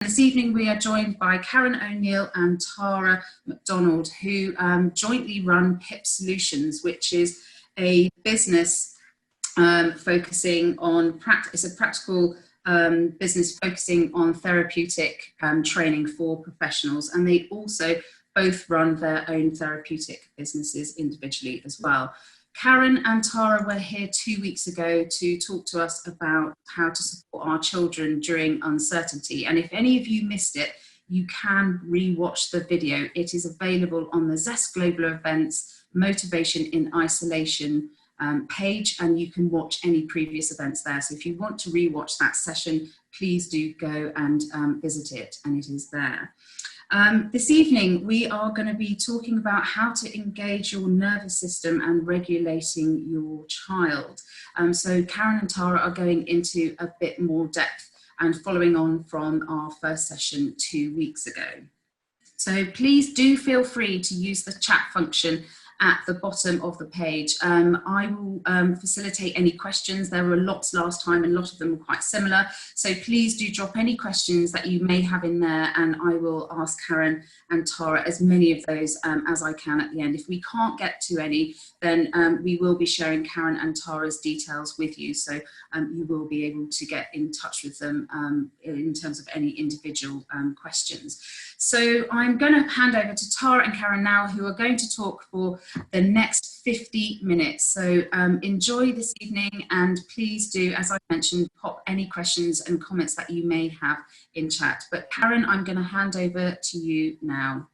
This evening we are joined by Karen O'Neill and Tara McDonald, who jointly run PIP Solutions, which is a business focusing on it's a practical business focusing on therapeutic training for professionals, and they also both run their own therapeutic businesses individually as well. Karen and Tara were here 2 weeks ago to talk to us about how to support our children during uncertainty. And if any of you missed it, you can re-watch the video. It is available on the Zest Global Events Motivation in Isolation page, and you can watch any previous events there. So if you want to re-watch that session, please do go and visit it, and it is there. This evening, we are going to be talking about how to engage your nervous system and regulating your child. So Karen and Tara are going into a bit more depth and following on from our first session 2 weeks ago. So please do feel free to use the chat function at the bottom of the page. I will facilitate any questions. There were lots last time and a lot of them were quite similar. So please do drop any questions that you may have in there, and I will ask Karen and Tara as many of those as I can at the end. If we can't get to any, then we will be sharing Karen and Tara's details with you. So you will be able to get in touch with them in terms of any individual questions. So I'm going to hand over to Tara and Karen now, who are going to talk for the next 50 minutes. So enjoy this evening, and please do, as I mentioned, pop any questions and comments that you may have in chat. But Karen, I'm going to hand over to you now.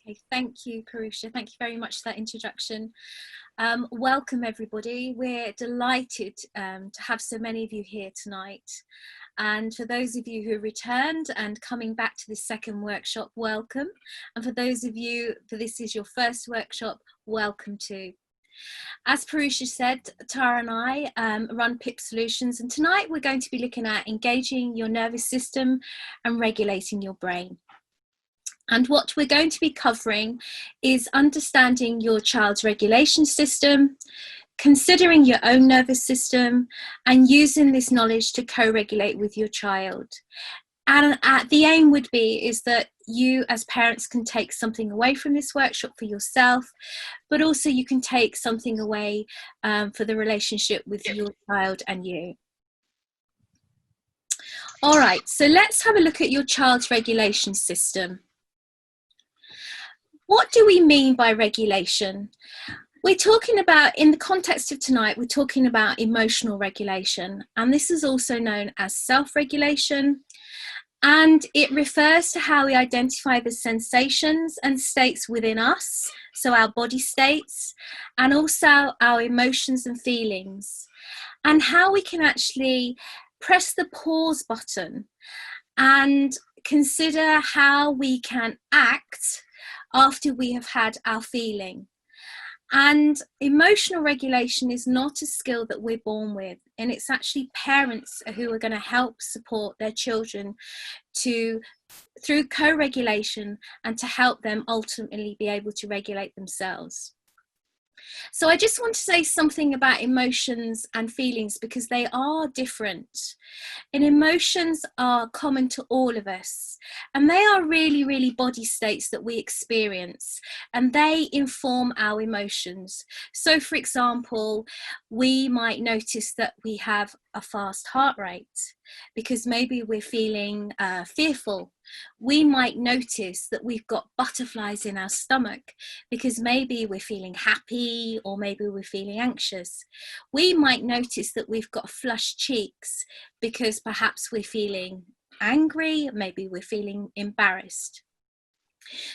Okay, thank you, Karusha. Thank you very much for that introduction. Welcome, everybody. We're delighted to have so many of you here tonight. And for those of you who returned and coming back to this second workshop, welcome. And for those of you for this is your first workshop, welcome too. As Parusha said, Tara and I run PIP Solutions, and tonight we're going to be looking at engaging your nervous system and regulating your brain. And what we're going to be covering is understanding your child's regulation system, considering your own nervous system, and using this knowledge to co-regulate with your child. And the aim would be is that you as parents can take something away from this workshop for yourself, but also you can take something away for the relationship with your child and you. All right, so let's have a look at your child's regulation system. What do we mean by regulation? We're talking about, in the context of tonight, we're talking about emotional regulation, and this is also known as self-regulation, and it refers to how we identify the sensations and states within us, so our body states, and also our emotions and feelings, and how we can actually press the pause button and consider how we can act after we have had our feeling. And emotional regulation is not a skill that we're born with, and it's actually parents who are going to help support their children through co-regulation and to help them ultimately be able to regulate themselves. So I just want to say something about emotions and feelings, because they are different. And emotions are common to all of us, and they are really, really body states that we experience, and they inform our emotions. So for example, we might notice that we have a fast heart rate because maybe we're feeling fearful. We might notice that we've got butterflies in our stomach because maybe we're feeling happy or maybe we're feeling anxious. We might notice that we've got flushed cheeks because perhaps we're feeling angry, maybe we're feeling embarrassed.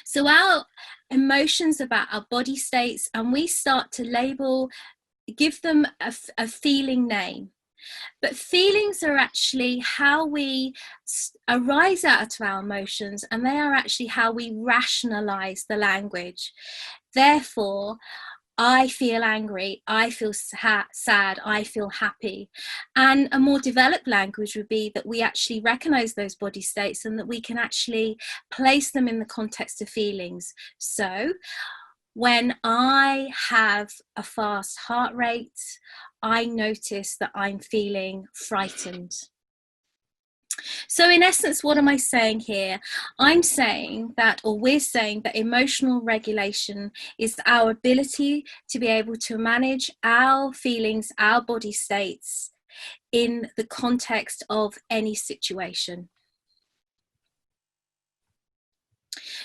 So our emotions about our body states, and we start to label, give them a feeling name. But feelings are actually how we arise out of our emotions, and they are actually how we rationalize the language. Therefore, I feel angry, I feel sad, I feel happy. And a more developed language would be that we actually recognize those body states and that we can actually place them in the context of feelings. So when I have a fast heart rate, I notice that I'm feeling frightened. So in essence, what am I saying here? I'm saying that, or we're saying that emotional regulation is our ability to be able to manage our feelings, our body states in the context of any situation.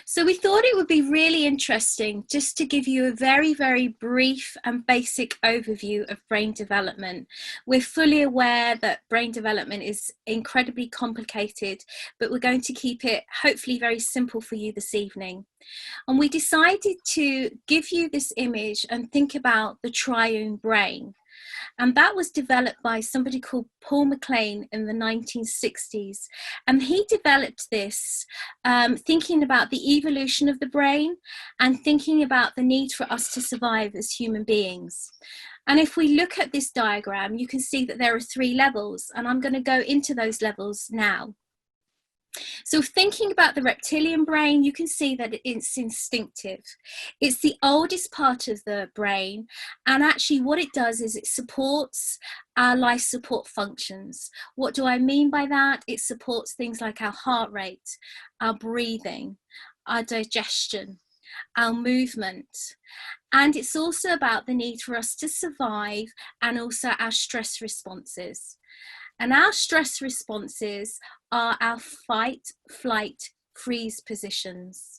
So we thought it would be really interesting just to give you a very, very brief and basic overview of brain development. We're fully aware that brain development is incredibly complicated, but we're going to keep it hopefully very simple for you this evening. And we decided to give you this image and think about the triune brain. And that was developed by somebody called Paul MacLean in the 1960s. And he developed this thinking about the evolution of the brain and thinking about the need for us to survive as human beings. And if we look at this diagram, you can see that there are 3 levels, and I'm going to go into those levels now. So thinking about the reptilian brain, you can see that it's instinctive. It's the oldest part of the brain, and actually what it does is it supports our life support functions. What do I mean by that? It supports things like our heart rate, our breathing, our digestion, our movement. And it's also about the need for us to survive and also our stress responses. And our stress responses are our fight, flight, freeze positions.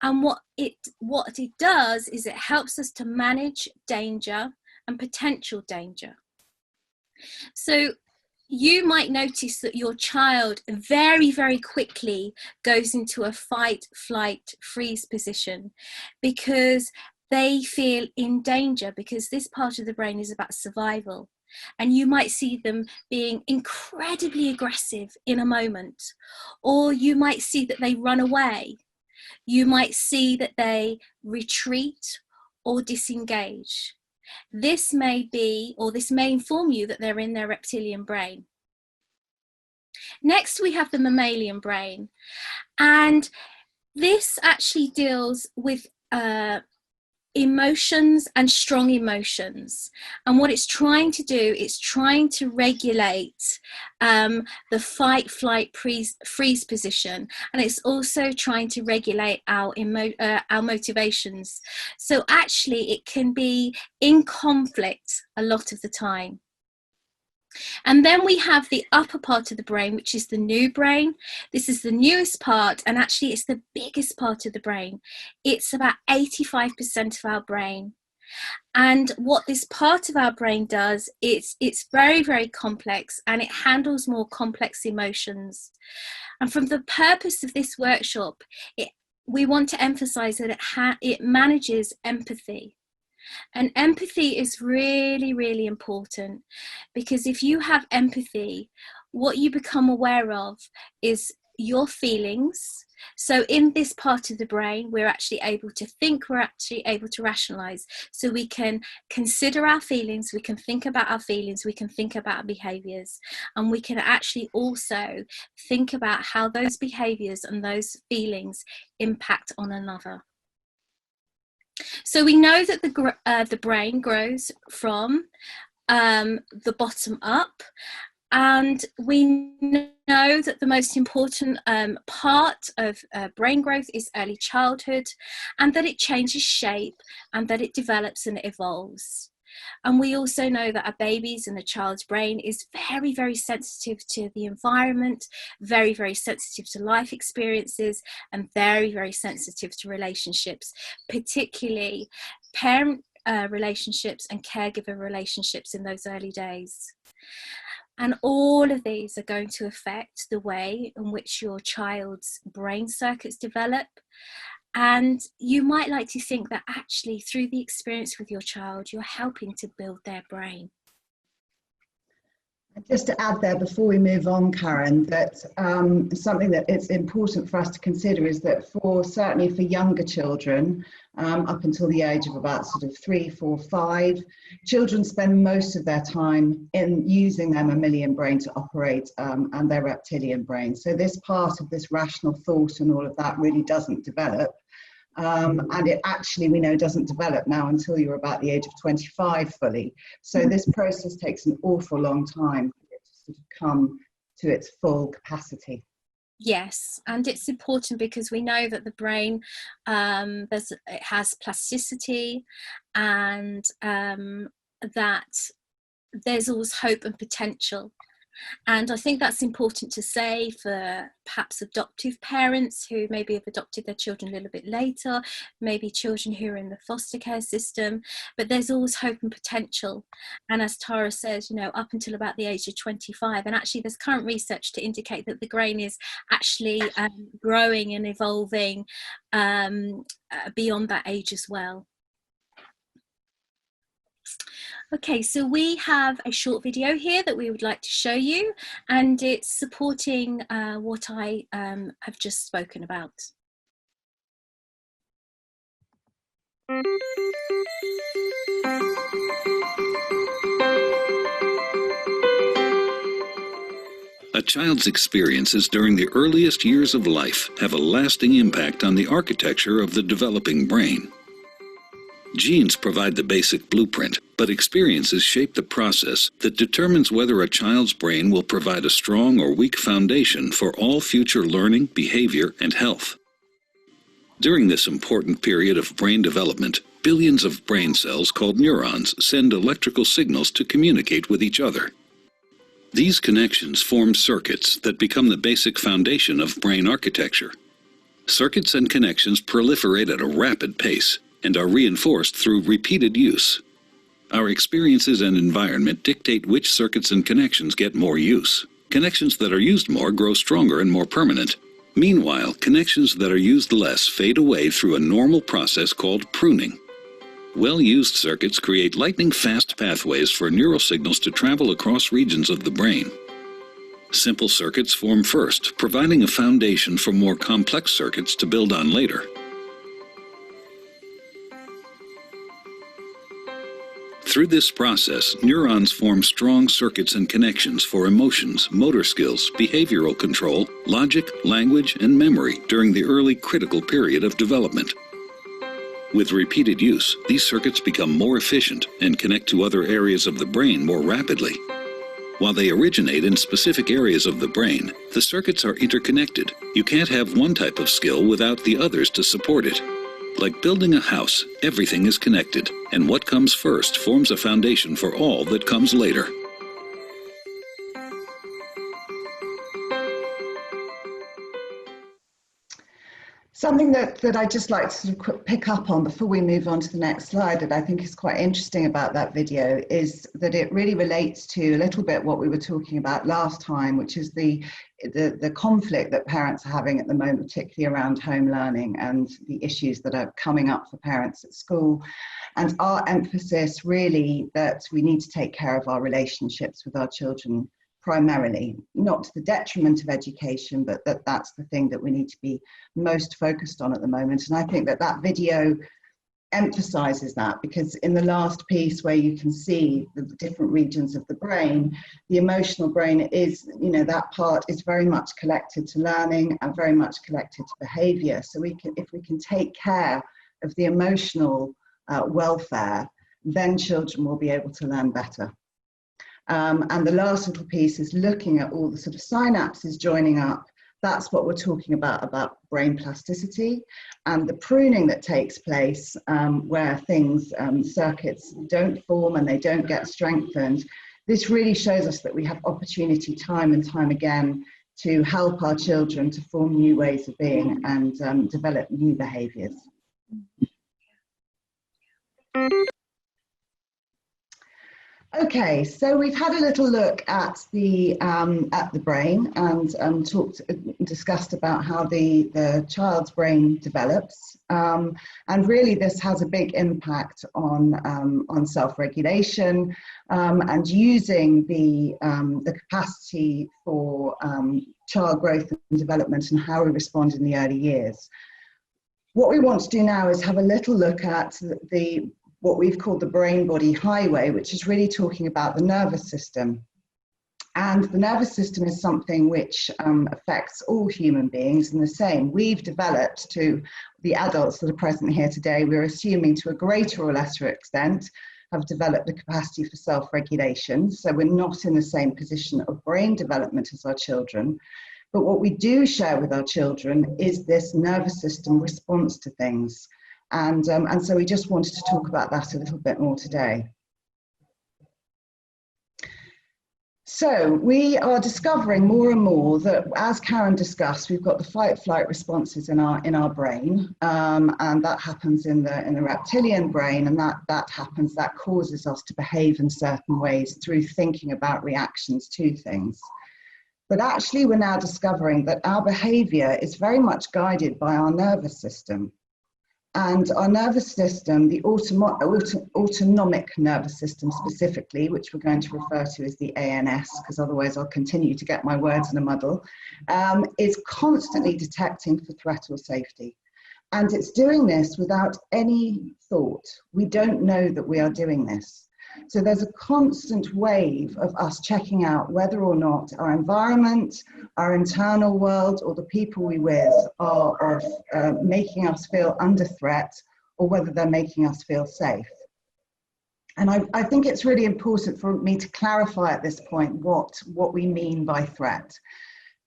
And what it does is it helps us to manage danger and potential danger. So you might notice that your child very, very quickly goes into a fight, flight, freeze position because they feel in danger, because this part of the brain is about survival. And you might see them being incredibly aggressive in a moment, or you might see that they run away. You might see that they retreat or disengage. This may be, or this may inform you that they're in their reptilian brain. Next, we have the mammalian brain. And this actually deals with emotions and strong emotions, and what it's trying to do is trying to regulate the fight, flight, freeze position, and it's also trying to regulate our motivations. So actually it can be in conflict a lot of the time. And then we have the upper part of the brain, which is the new brain. This is the newest part, and actually it's the biggest part of the brain. It's about 85% of our brain. And what this part of our brain does, it's very, very complex, and it handles more complex emotions. And from the purpose of this workshop, we want to emphasize that it manages empathy. And empathy is really, really important, because if you have empathy, what you become aware of is your feelings. So in this part of the brain, we're actually able to think, we're actually able to rationalize. So we can consider our feelings, we can think about our feelings, we can think about our behaviors, and we can actually also think about how those behaviors and those feelings impact on another. So we know that the brain grows from the bottom up, and we know that the most important part of brain growth is early childhood, and that it changes shape, and that it develops and evolves. And we also know that a baby's and a child's brain is very, very sensitive to the environment, very, very sensitive to life experiences, and very, very sensitive to relationships, particularly parent relationships and caregiver relationships in those early days. And all of these are going to affect the way in which your child's brain circuits develop. And you might like to think that actually through the experience with your child, you're helping to build their brain. Just to add there before we move on, Karen, that something that it's important for us to consider is that certainly for younger children, up until the age of about sort of 3, 4, 5, children spend most of their time in using their mammalian brain to operate and their reptilian brain. So this part of this rational thought and all of that really doesn't develop. And it actually, we know, doesn't develop now until you're about the age of 25 fully. So this process takes an awful long time for it to sort of come to its full capacity. Yes, and it's important because we know that the brain it has plasticity, and that there's always hope and potential. And I think that's important to say for perhaps adoptive parents who maybe have adopted their children a little bit later, maybe children who are in the foster care system, but there's always hope and potential. And as Tara says, you know, up until about the age of 25, and actually there's current research to indicate that the brain is actually growing and evolving beyond that age as well. Okay, so we have a short video here that we would like to show you, and it's supporting what I have just spoken about. A child's experiences during the earliest years of life have a lasting impact on the architecture of the developing brain. Genes provide the basic blueprint, but experiences shape the process that determines whether a child's brain will provide a strong or weak foundation for all future learning, behavior, and health. During this important period of brain development, billions of brain cells called neurons send electrical signals to communicate with each other. These connections form circuits that become the basic foundation of brain architecture. Circuits and connections proliferate at a rapid pace and are reinforced through repeated use. Our experiences and environment dictate which circuits and connections get more use. Connections that are used more grow stronger and more permanent. Meanwhile, connections that are used less fade away through a normal process called pruning. Well-used circuits create lightning-fast pathways for neural signals to travel across regions of the brain. Simple circuits form first, providing a foundation for more complex circuits to build on later. Through this process, neurons form strong circuits and connections for emotions, motor skills, behavioral control, logic, language, and memory during the early critical period of development. With repeated use, these circuits become more efficient and connect to other areas of the brain more rapidly. While they originate in specific areas of the brain, the circuits are interconnected. You can't have one type of skill without the others to support it. Like building a house, everything is connected, and what comes first forms a foundation for all that comes later. Something that I'd just like to sort of pick up on before we move on to the next slide that I think is quite interesting about that video is that it really relates to a little bit what we were talking about last time, which is the conflict that parents are having at the moment, particularly around home learning and the issues that are coming up for parents at school. And our emphasis really that we need to take care of our relationships with our children primarily, not to the detriment of education, but that's the thing that we need to be most focused on at the moment. And I think that video emphasizes that, because in the last piece where you can see the different regions of the brain, the emotional brain is, you know, that part is very much connected to learning and very much connected to behavior. So if we can take care of the emotional welfare, then children will be able to learn better. And the last little piece is looking at all the sort of synapses joining up. That's what we're talking about brain plasticity and the pruning that takes place where things, circuits don't form and they don't get strengthened. This really shows us that we have opportunity time and time again to help our children to form new ways of being and develop new behaviours. Okay, so we've had a little look at the brain and discussed about how the child's brain develops, and really this has a big impact on self-regulation and using the capacity for child growth and development and how we respond in the early years. What we want to do now is have a little look at what we've called the brain-body highway, which is really talking about the nervous system. And the nervous system is something which affects all human beings in the same. We've developed, to the adults that are present here today, we're assuming to a greater or lesser extent, have developed the capacity for self-regulation. So we're not in the same position of brain development as our children. But what we do share with our children is this nervous system response to things. And so we just wanted to talk about that a little bit more today. So we are discovering more and more that, as Karen discussed, we've got the fight-flight responses in our brain, and that happens in the reptilian brain, and that causes us to behave in certain ways through thinking about reactions to things. But actually, we're now discovering that our behavior is very much guided by our nervous system. And our nervous system, the autonomic nervous system specifically, which we're going to refer to as the ANS, because otherwise I'll continue to get my words in a muddle, is constantly detecting for threat or safety. And it's doing this without any thought. We don't know that we are doing this. So there's a constant wave of us checking out whether or not our environment, our internal world, or the people we're with are making us feel under threat, or whether they're making us feel safe. And I think it's really important for me to clarify at this point what we mean by threat.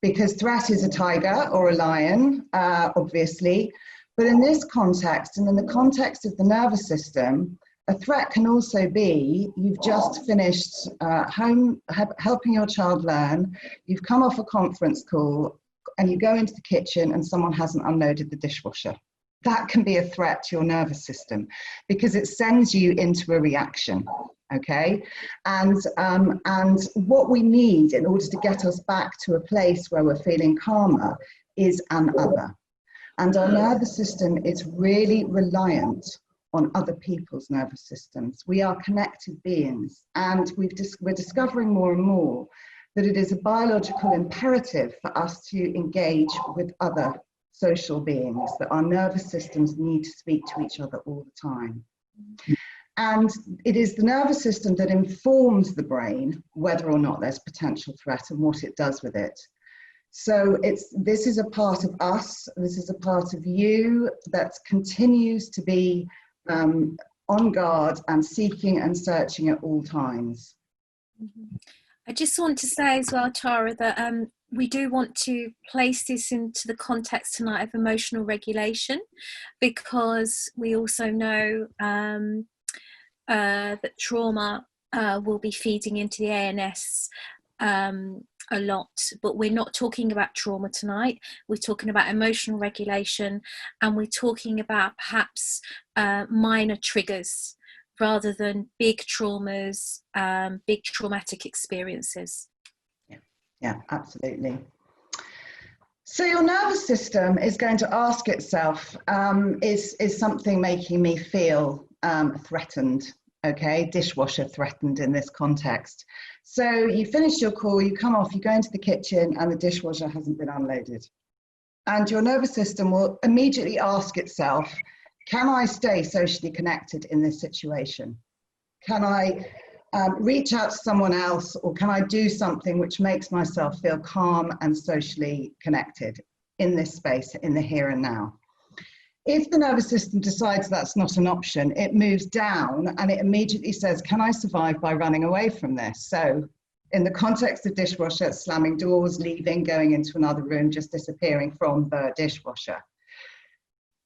Because threat is a tiger or a lion, obviously, but in this context, and in the context of the nervous system, a threat can also be, you've just finished home helping your child learn, you've come off a conference call, and you go into the kitchen and someone hasn't unloaded the dishwasher. That can be a threat to your nervous system because it sends you into a reaction, okay? And what we need in order to get us back to a place where we're feeling calmer is an other. And our nervous system is really reliant on other people's nervous systems. We are connected beings, and we're discovering more and more that it is a biological imperative for us to engage with other social beings, that our nervous systems need to speak to each other all the time. And it is the nervous system that informs the brain whether or not there's potential threat and what it does with it. So this is a part of us, this is a part of you that continues to be on guard and seeking and searching at all times. I just want to say as well, Tara, that we do want to place this into the context tonight of emotional regulation, because we also know that trauma will be feeding into the ANS a lot, but we're not talking about trauma tonight. We're talking about emotional regulation, and we're talking about perhaps minor triggers rather than big traumas, big traumatic experiences. Yeah, absolutely. So your nervous system is going to ask itself, is something making me feel threatened? Okay, dishwasher threatened in this context. So you finish your call, you come off, you go into the kitchen, and the dishwasher hasn't been unloaded. And your nervous system will immediately ask itself, can I stay socially connected in this situation? Can I reach out to someone else, or can I do something which makes myself feel calm and socially connected in this space, in the here and now? If the nervous system decides that's not an option, it moves down and it immediately says, can I survive by running away from this? So in the context of dishwasher, slamming doors, leaving, going into another room, just disappearing from the dishwasher.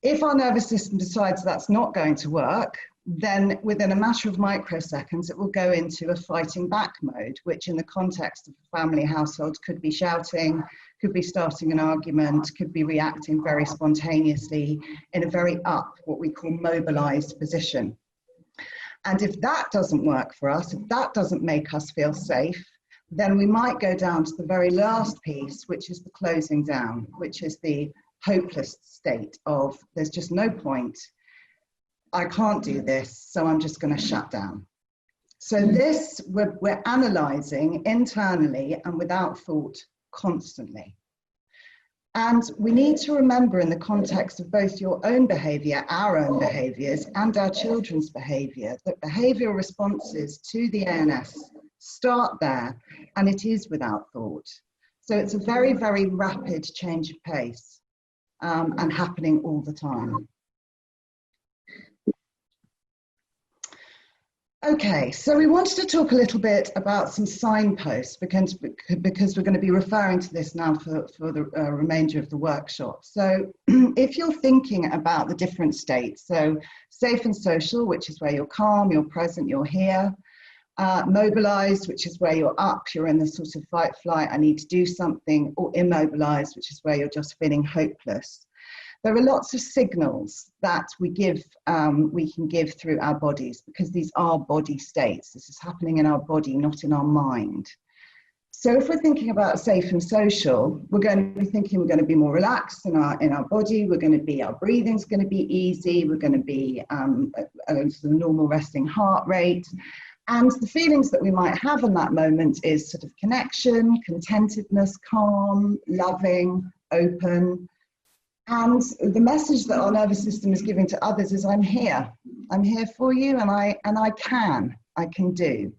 If our nervous system decides that's not going to work, then within a matter of microseconds, it will go into a fighting back mode, which in the context of a family household could be shouting, could be starting an argument, could be reacting very spontaneously in a very what we call mobilized position. And if that doesn't work for us, if that doesn't make us feel safe, then we might go down to the very last piece, which is the closing down, which is the hopeless state of there's just no point. I can't do this, so I'm just going to shut down. So this we're analysing internally and without thought constantly. And we need to remember, in the context of both your own behaviour, our own behaviours, and our children's behaviour, that behavioural responses to the ANS start there, and it is without thought. So it's a very, very rapid change of pace and happening all the time. Okay, so we wanted to talk a little bit about some signposts because we're going to be referring to this now for the remainder of the workshop. So if you're thinking about the different states, so safe and social, which is where you're calm, you're present, you're here. Mobilized, which is where you're up, you're in the sort of fight, flight, I need to do something, or immobilized, which is where you're just feeling hopeless. There are lots of signals that we can give through our bodies, because these are body states. This is happening in our body, not in our mind. So if we're thinking about safe and social, we're going to be thinking we're going to be more relaxed in our body. We're going to be, our breathing's going to be easy. We're going to be a normal resting heart rate. And the feelings that we might have in that moment is sort of connection, contentedness, calm, loving, open. And the message that our nervous system is giving to others is, I'm here for you, and I can do.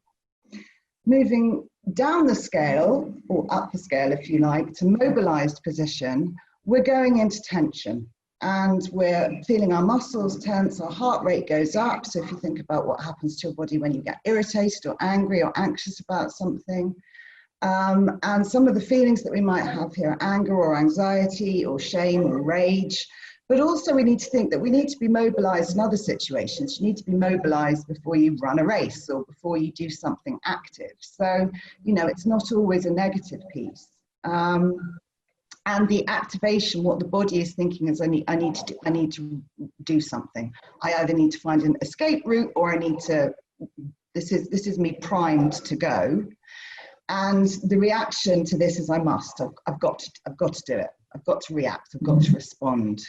Moving down the scale, or up the scale if you like, to mobilized position, we're going into tension. And we're feeling our muscles tense, our heart rate goes up. So if you think about what happens to your body when you get irritated or angry or anxious about something, and some of the feelings that we might have here are anger or anxiety or shame or rage. But also we need to think that we need to be mobilized in other situations. You need to be mobilized before you run a race or before you do something active. So, you know, it's not always a negative piece. And the activation, what the body is thinking is, I need to do something. I either need to find an escape route, or I need to, this is me primed to go. And the reaction to this is, I've got to do it. I've got to react, I've got to respond.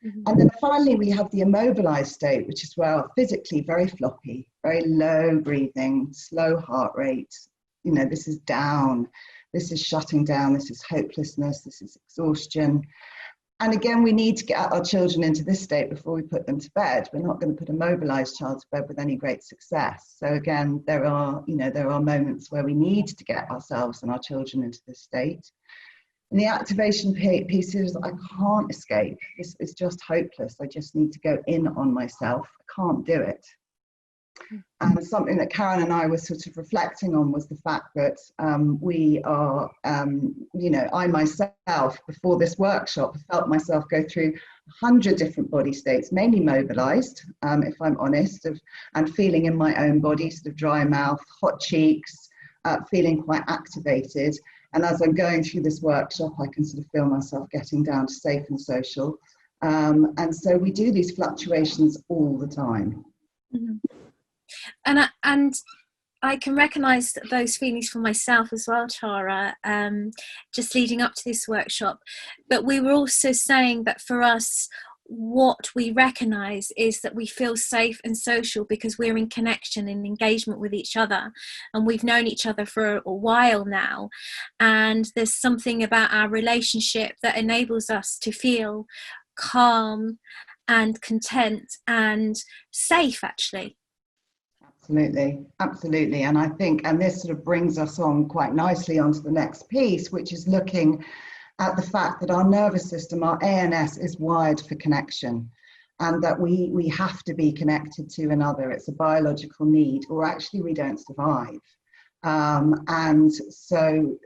And then finally, we have the immobilized state, which is where physically very floppy, very low breathing, slow heart rate. You know, this is down. This is shutting down, this is hopelessness, this is exhaustion. And again, we need to get our children into this state before we put them to bed. We're not going to put a mobilized child to bed with any great success. So again, there are moments where we need to get ourselves and our children into this state. And the activation piece is, I can't escape. This is just hopeless. I just need to go in on myself. I can't do it. And something that Karen and I were sort of reflecting on was the fact that we are, I myself, before this workshop, felt myself go through 100 different body states, mainly mobilized, if I'm honest, and feeling in my own body, sort of dry mouth, hot cheeks, feeling quite activated. And as I'm going through this workshop, I can sort of feel myself getting down to safe and social. And so we do these fluctuations all the time. Mm-hmm. And I can recognise those feelings for myself as well, Tara, just leading up to this workshop. But we were also saying that for us, what we recognise is that we feel safe and social because we're in connection and engagement with each other, and we've known each other for a while now, and there's something about our relationship that enables us to feel calm and content and safe, actually. Absolutely. And I think, and this sort of brings us on quite nicely onto the next piece, which is looking at the fact that our nervous system, our ANS, is wired for connection, and that we have to be connected to another. It's a biological need, or actually we don't survive. And so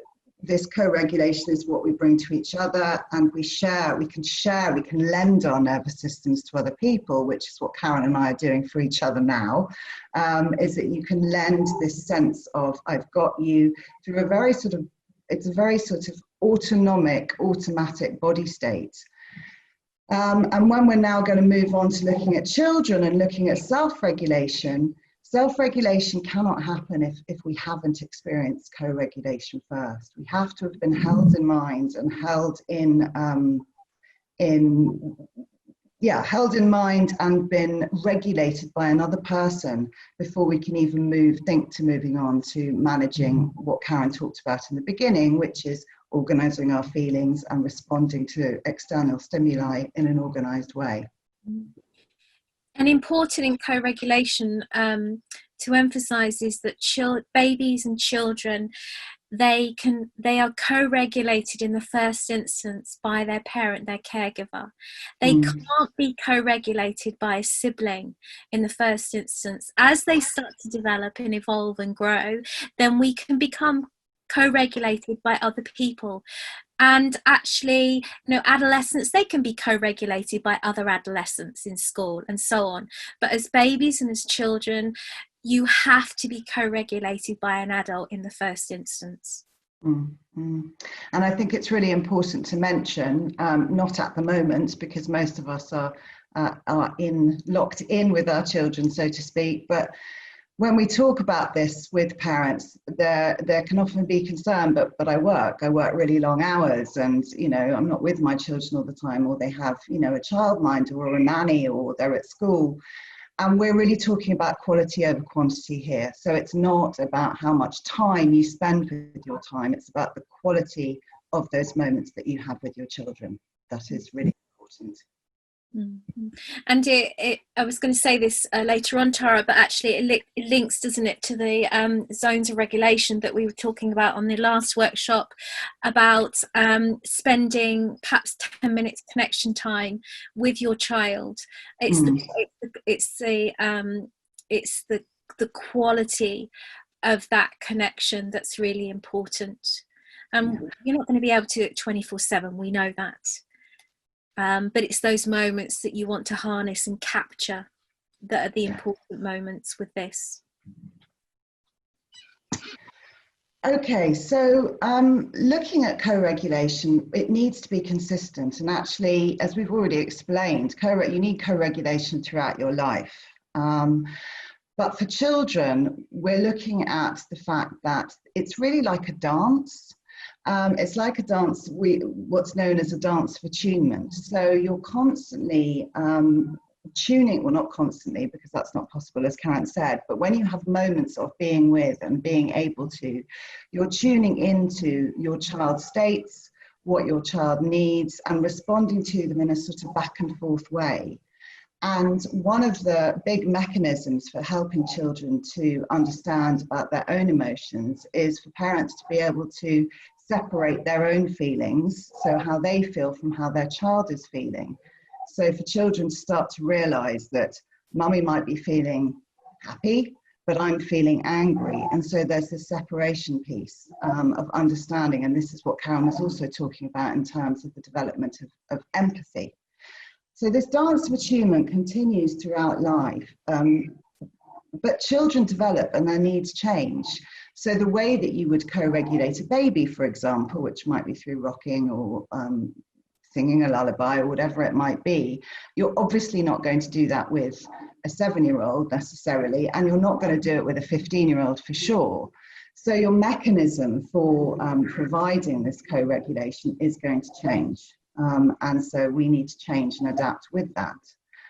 this co-regulation is what we bring to each other, and we can lend our nervous systems to other people, which is what Karen and I are doing for each other now, is that you can lend this sense of, I've got you, through it's a very sort of automatic body state. And when we're now going to move on to looking at children and looking at self-regulation, self-regulation cannot happen if we haven't experienced co-regulation first. We have to have been held in mind and held in mind and been regulated by another person before we can even think to moving on to managing what Karen talked about in the beginning, which is organising our feelings and responding to external stimuli in an organised way. And important in co-regulation to emphasise is that babies and children they are co-regulated in the first instance by their parent, their caregiver. They can't be co-regulated by a sibling in the first instance. As they start to develop and evolve and grow, then we can become co-regulated by other people. And actually, adolescents, they can be co-regulated by other adolescents in school and so on. But as babies and as children, you have to be co-regulated by an adult in the first instance. And I think it's really important to mention, not at the moment, because most of us are locked in with our children, so to speak, but when we talk about this with parents, there can often be concern, but I work really long hours, and I'm not with my children all the time, or they have a childminder or a nanny, or they're at school. And we're really talking about quality over quantity here. So it's not about how much time you spend with your time, it's about the quality of those moments that you have with your children. That is really important. Mm-hmm. And I was going to say this later on, Tara, but actually it links, doesn't it, to the zones of regulation that we were talking about on the last workshop about spending perhaps 10 minutes connection time with your child. It's the quality of that connection that's really important. You're not going to be able to do it 24/7. We know that. But it's those moments that you want to harness and capture that are the important moments with this. Okay, so looking at co-regulation, it needs to be consistent. And actually, as we've already explained, you need co-regulation throughout your life. But for children, we're looking at the fact that it's really like a dance. It's like a dance, what's known as a dance of attunement. So you're constantly tuning, well, not constantly, because that's not possible, as Karen said, but when you have moments of being with and being able to, you're tuning into your child's states, what your child needs, and responding to them in a sort of back and forth way. And one of the big mechanisms for helping children to understand about their own emotions is for parents to be able to separate their own feelings, so how they feel from how their child is feeling. So for children to start to realize that mummy might be feeling happy, but I'm feeling angry. And so there's this separation piece of understanding. And this is what Karen was also talking about in terms of the development of empathy. So this dance of attunement continues throughout life, but children develop and their needs change. So the way that you would co-regulate a baby, for example, which might be through rocking or singing a lullaby or whatever it might be, you're obviously not going to do that with a 7-year-old necessarily, and you're not going to do it with a 15-year-old for sure. So your mechanism for providing this co-regulation is going to change. And so we need to change and adapt with that.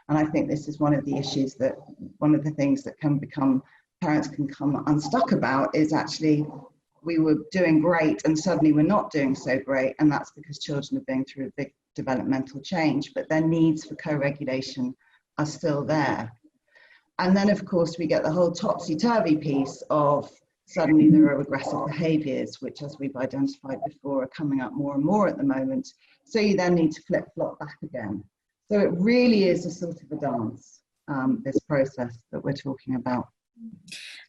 And I think this is one of the issues that, one of the things that parents can come unstuck about is actually we were doing great and suddenly we're not doing so great. And that's because children are going through a big developmental change, but their needs for co-regulation are still there. And then of course we get the whole topsy-turvy piece of suddenly there are regressive behaviours, which, as we've identified before, are coming up more and more at the moment. So you then need to flip-flop back again. So it really is a sort of a dance, this process that we're talking about.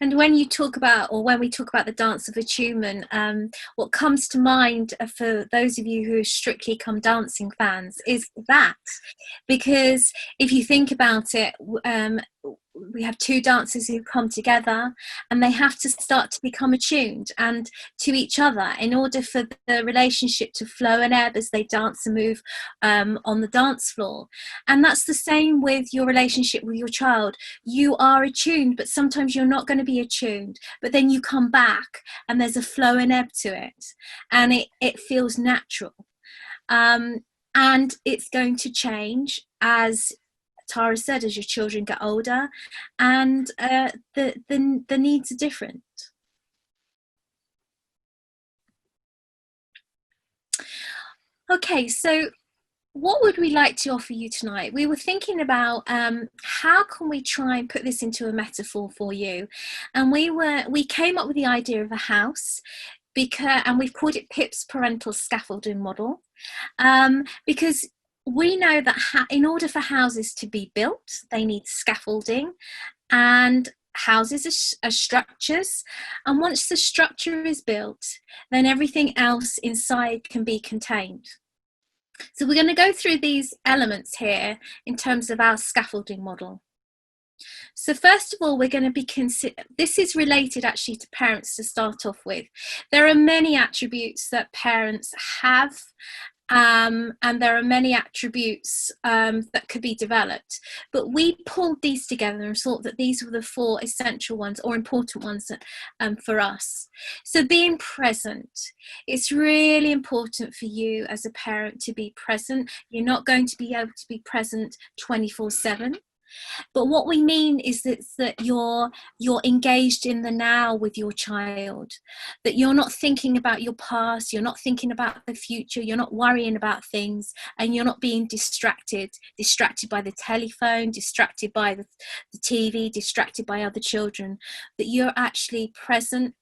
And when you talk about, or when we talk about the dance of attunement, what comes to mind for those of you who are strictly come dancing fans is that, because if you think about it, we have two dancers who come together and they have to start to become attuned and to each other in order for the relationship to flow and ebb as they dance and move on the dance floor. And that's the same with your relationship with your child. You are attuned, but sometimes you're not going to be attuned, but then you come back and there's a flow and ebb to it, and it feels natural. And it's going to change, as Tara said, as your children get older, and the needs are different. Okay, so what would we like to offer you tonight? We were thinking about how can we try and put this into a metaphor for you, and we came up with the idea of a house. and we've called it PIP's parental scaffolding model, because we know that in order for houses to be built, they need scaffolding, and houses are structures, and once the structure is built, then everything else inside can be contained. So we're going to go through these elements here in terms of our scaffolding model. So first of all, we're going to be this is related actually to parents to start off with. There are many attributes that parents have, and there are many attributes that could be developed, but we pulled these together and thought that these were the 4 essential ones or important ones for us. So being present, it's really important for you as a parent to be present. You're not going to be able to be present 24/7. But what we mean is that you're engaged in the now with your child, that you're not thinking about your past, you're not thinking about the future, you're not worrying about things, and you're not being distracted by the telephone, distracted by the TV, distracted by other children, that you're actually present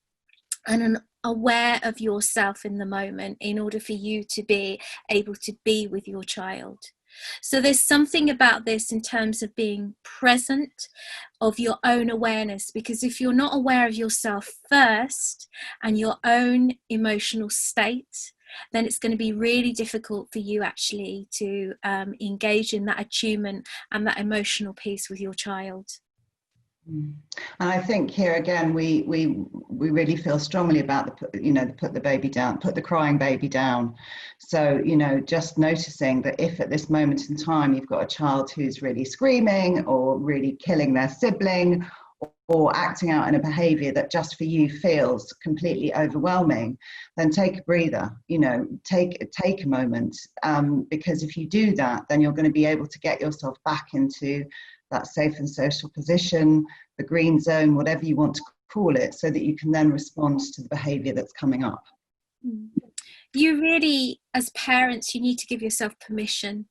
and aware of yourself in the moment in order for you to be able to be with your child. So there's something about this in terms of being present, of your own awareness, because if you're not aware of yourself first and your own emotional state, then it's going to be really difficult for you actually to engage in that attunement and that emotional piece with your child. And I think here again, we really feel strongly about put the baby down, put the crying baby down. So, just noticing that if at this moment in time you've got a child who's really screaming or really killing their sibling or acting out in a behavior that just for you feels completely overwhelming, then take a breather, take a moment, because if you do that, then you're going to be able to get yourself back into that safe and social position, the green zone, whatever you want to call it, so that you can then respond to the behavior that's coming up. You really, as parents, you need to give yourself permission.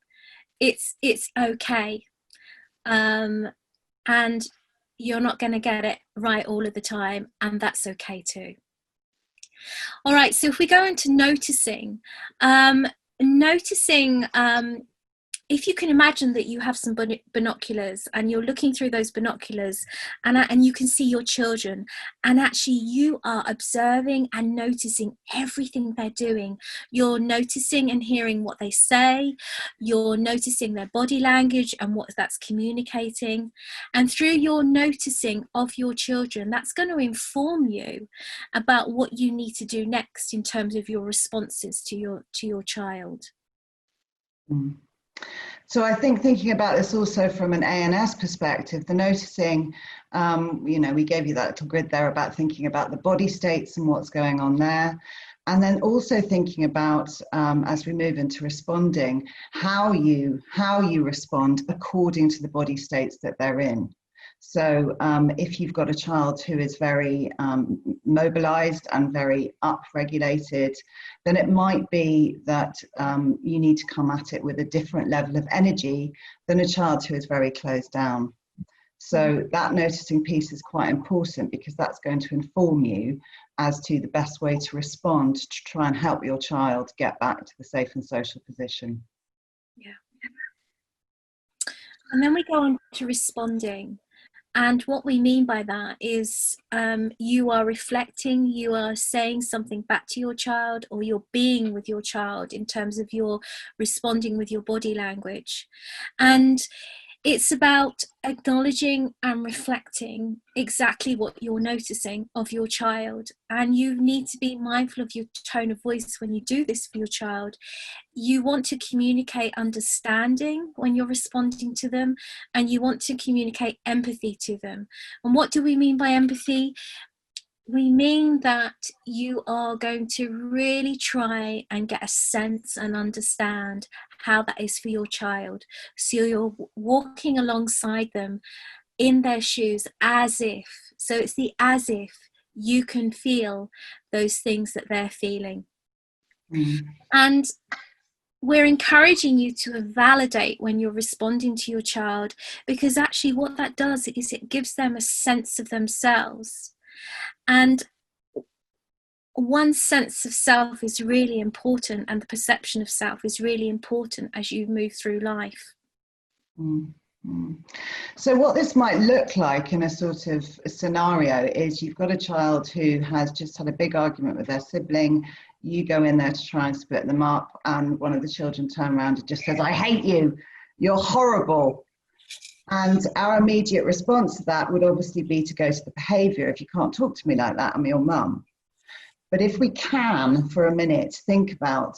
It's okay. And you're not going to get it right all of the time, and that's okay too. All right, so if we go into noticing, if you can imagine that you have some binoculars and you're looking through those binoculars and you can see your children, and actually you are observing and noticing everything they're doing. You're noticing and hearing what they say. You're noticing their body language and what that's communicating. And through your noticing of your children, that's going to inform you about what you need to do next in terms of your responses to your child. So I think thinking about this also from an ANS perspective, the noticing, we gave you that little grid there about thinking about the body states and what's going on there. And then also thinking about, as we move into responding, how you respond according to the body states that they're in. So if you've got a child who is very mobilized and very upregulated, then it might be that you need to come at it with a different level of energy than a child who is very closed down. So that noticing piece is quite important, because that's going to inform you as to the best way to respond to try and help your child get back to the safe and social position. Yeah. And then we go on to responding. And what we mean by that is you are reflecting, you are saying something back to your child, or you're being with your child in terms of your responding with your body language. And it's about acknowledging and reflecting exactly what you're noticing of your child. And you need to be mindful of your tone of voice when you do this for your child. You want to communicate understanding when you're responding to them, and you want to communicate empathy to them. And what do we mean by empathy? We mean that you are going to really try and get a sense and understand how that is for your child. So you're walking alongside them in their shoes as if. So it's the as if you can feel those things that they're feeling. And we're encouraging you to validate when you're responding to your child, because actually what that does is it gives them a sense of themselves. And one's sense of self is really important, and the perception of self is really important as you move through life. Mm. So what this might look like in a sort of scenario is you've got a child who has just had a big argument with their sibling. You go in there to try and split them up, and one of the children turn around and just says, "I hate you, you're horrible." And our immediate response to that would obviously be to go to the behaviour. If you can't talk to me like that, I'm your mum. But if we can, for a minute, think about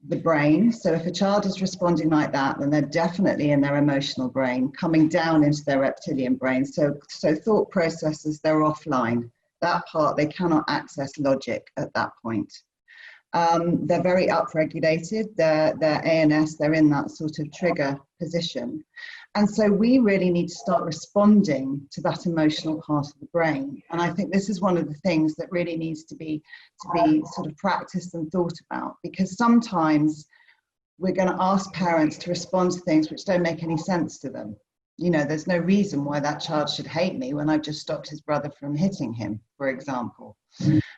the brain. So if a child is responding like that, then they're definitely in their emotional brain, coming down into their reptilian brain. So thought processes, they're offline. That part, they cannot access logic at that point. They're very upregulated. They're ANS, they're in that sort of trigger position. And so we really need to start responding to that emotional part of the brain. And I think this is one of the things that really needs to be sort of practiced and thought about, because sometimes we're going to ask parents to respond to things which don't make any sense to them. You know, there's no reason why that child should hate me when I've just stopped his brother from hitting him, for example.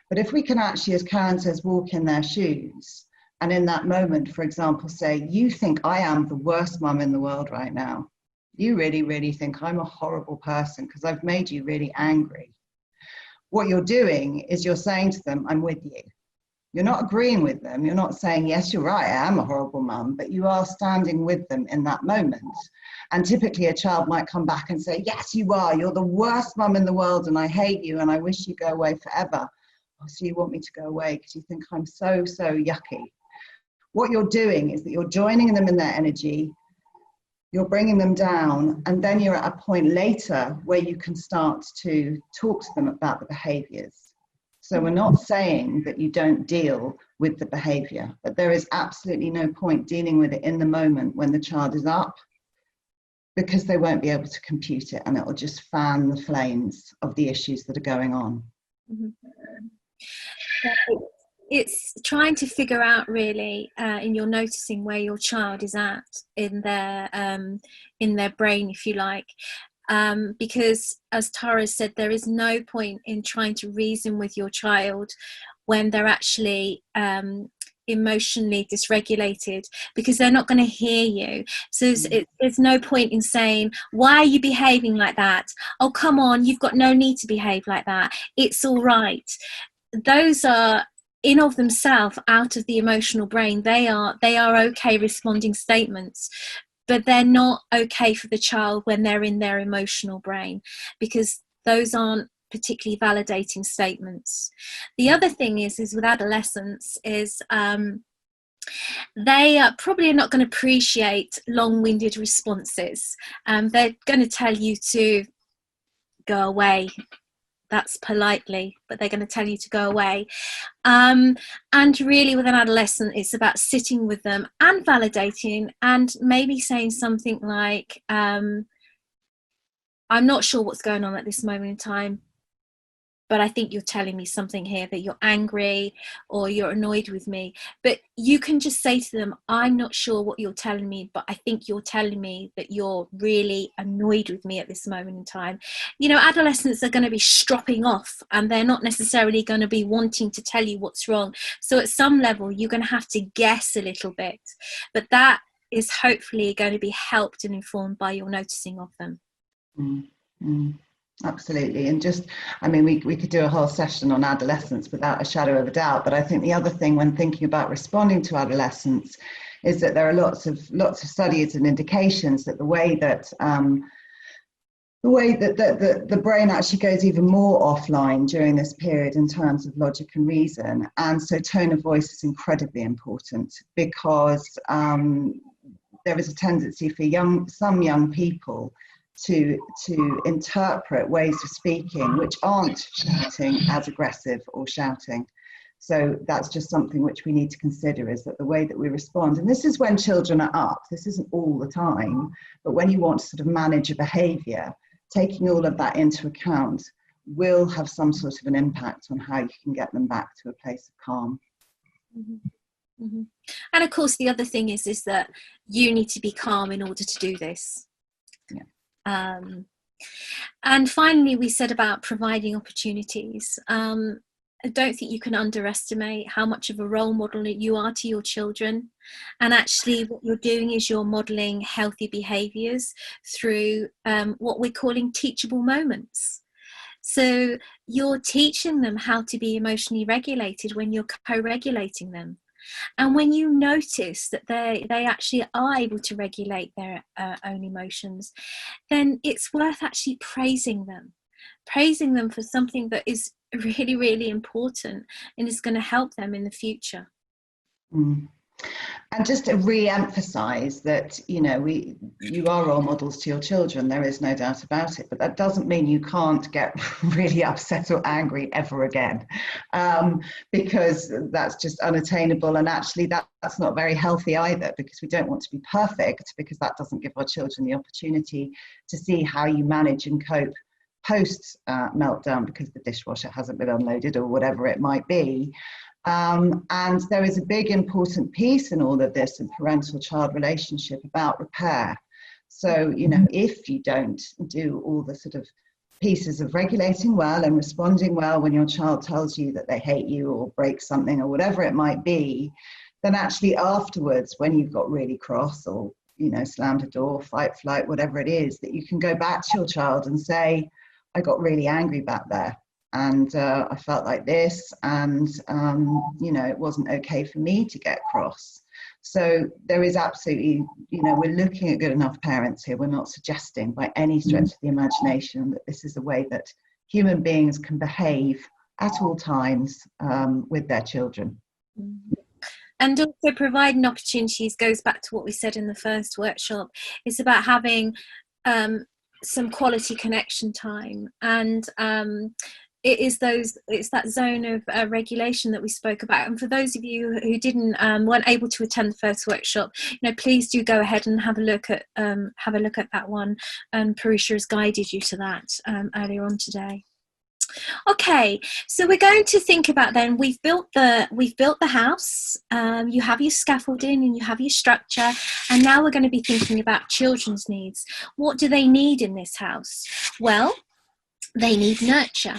But if we can actually, as Karen says, walk in their shoes, and in that moment, for example, say, "You think I am the worst mum in the world right now. You really, really think I'm a horrible person because I've made you really angry." What you're doing is you're saying to them, "I'm with you." You're not agreeing with them. You're not saying, "Yes, you're right, I am a horrible mum," but you are standing with them in that moment. And typically a child might come back and say, "Yes, you are. You're the worst mum in the world and I hate you and I wish you go away forever." "Oh, so you want me to go away because you think I'm so, so yucky." What you're doing is that you're joining them in their energy, you're bringing them down, and then you're at a point later where you can start to talk to them about the behaviors. So we're not saying that you don't deal with the behavior, but there is absolutely no point dealing with it in the moment when the child is up, because they won't be able to compute it and it will just fan the flames of the issues that are going on. Mm-hmm. It's trying to figure out really in your noticing where your child is at in their brain, if you like, because as Tara said, there is no point in trying to reason with your child when they're actually emotionally dysregulated, because they're not going to hear you. So there's no point in saying, "Why are you behaving like that? Oh, come on, you've got no need to behave like that. It's all right." Those are in of themselves out of the emotional brain. They are okay responding statements, but they're not okay for the child when they're in their emotional brain, because those aren't particularly validating statements. The other thing is with adolescents is they probably are not going to appreciate long-winded responses. They're going to tell you to go away. That's politely, but they're going to tell you to go away. And really with an adolescent, it's about sitting with them and validating, and maybe saying something like, "I'm not sure what's going on at this moment in time, but I think you're telling me something here, that you're angry or you're annoyed with me." But you can just say to them, "I'm not sure what you're telling me, but I think you're telling me that you're really annoyed with me at this moment in time." You know, adolescents are going to be stropping off and they're not necessarily going to be wanting to tell you what's wrong. So at some level, you're going to have to guess a little bit, but that is hopefully going to be helped and informed by your noticing of them. Mm-hmm. Absolutely. And just, I mean, we could do a whole session on adolescence without a shadow of a doubt, but I think the other thing when thinking about responding to adolescence is that there are lots of studies and indications that the way that the brain actually goes even more offline during this period in terms of logic and reason. And so tone of voice is incredibly important, because there is a tendency for some young people to interpret ways of speaking which aren't shouting as aggressive or shouting. So that's just something which we need to consider, is that the way that we respond, and this is when children are up, this isn't all the time, but when you want to sort of manage a behaviour, taking all of that into account will have some sort of an impact on how you can get them back to a place of calm. Mm-hmm. Mm-hmm. And of course the other thing is that you need to be calm in order to do this. Yeah. And finally, we said about providing opportunities. I don't think you can underestimate how much of a role model you are to your children. And actually what you're doing is you're modeling healthy behaviors through what we're calling teachable moments. So you're teaching them how to be emotionally regulated when you're co-regulating them. And when you notice that they actually are able to regulate their own emotions, then it's worth actually praising them for something that is really, really important and is going to help them in the future. Mm. And just to re-emphasize that, you know, you are role models to your children, there is no doubt about it, but that doesn't mean you can't get really upset or angry ever again, because that's just unattainable. And actually that's not very healthy either, because we don't want to be perfect, because that doesn't give our children the opportunity to see how you manage and cope post meltdown because the dishwasher hasn't been unloaded or whatever it might be. And there is a big important piece in all of this in parental-child relationship about repair. So, you know, if you don't do all the sort of pieces of regulating well and responding well when your child tells you that they hate you or break something or whatever it might be, then actually afterwards, when you've got really cross or, you know, slammed a door, fight, flight, whatever it is, that you can go back to your child and say, I got really angry back there. And I felt like this, and you know, it wasn't okay for me to get cross. So there is absolutely, you know, we're looking at good enough parents here. We're not suggesting by any stretch of the imagination that this is a way that human beings can behave at all times with their children. And also providing opportunities goes back to what we said in the first workshop. It's about having some quality connection time, and it's that zone of regulation that we spoke about. And for those of you who weren't able to attend the first workshop, you know, please do go ahead and have a look at that one. And Purusha has guided you to that earlier on today. Okay, so we're going to think about then, we've built the house, you have your scaffolding and you have your structure, and now we're going to be thinking about children's needs. What do they need in this house? Well, they need nurture,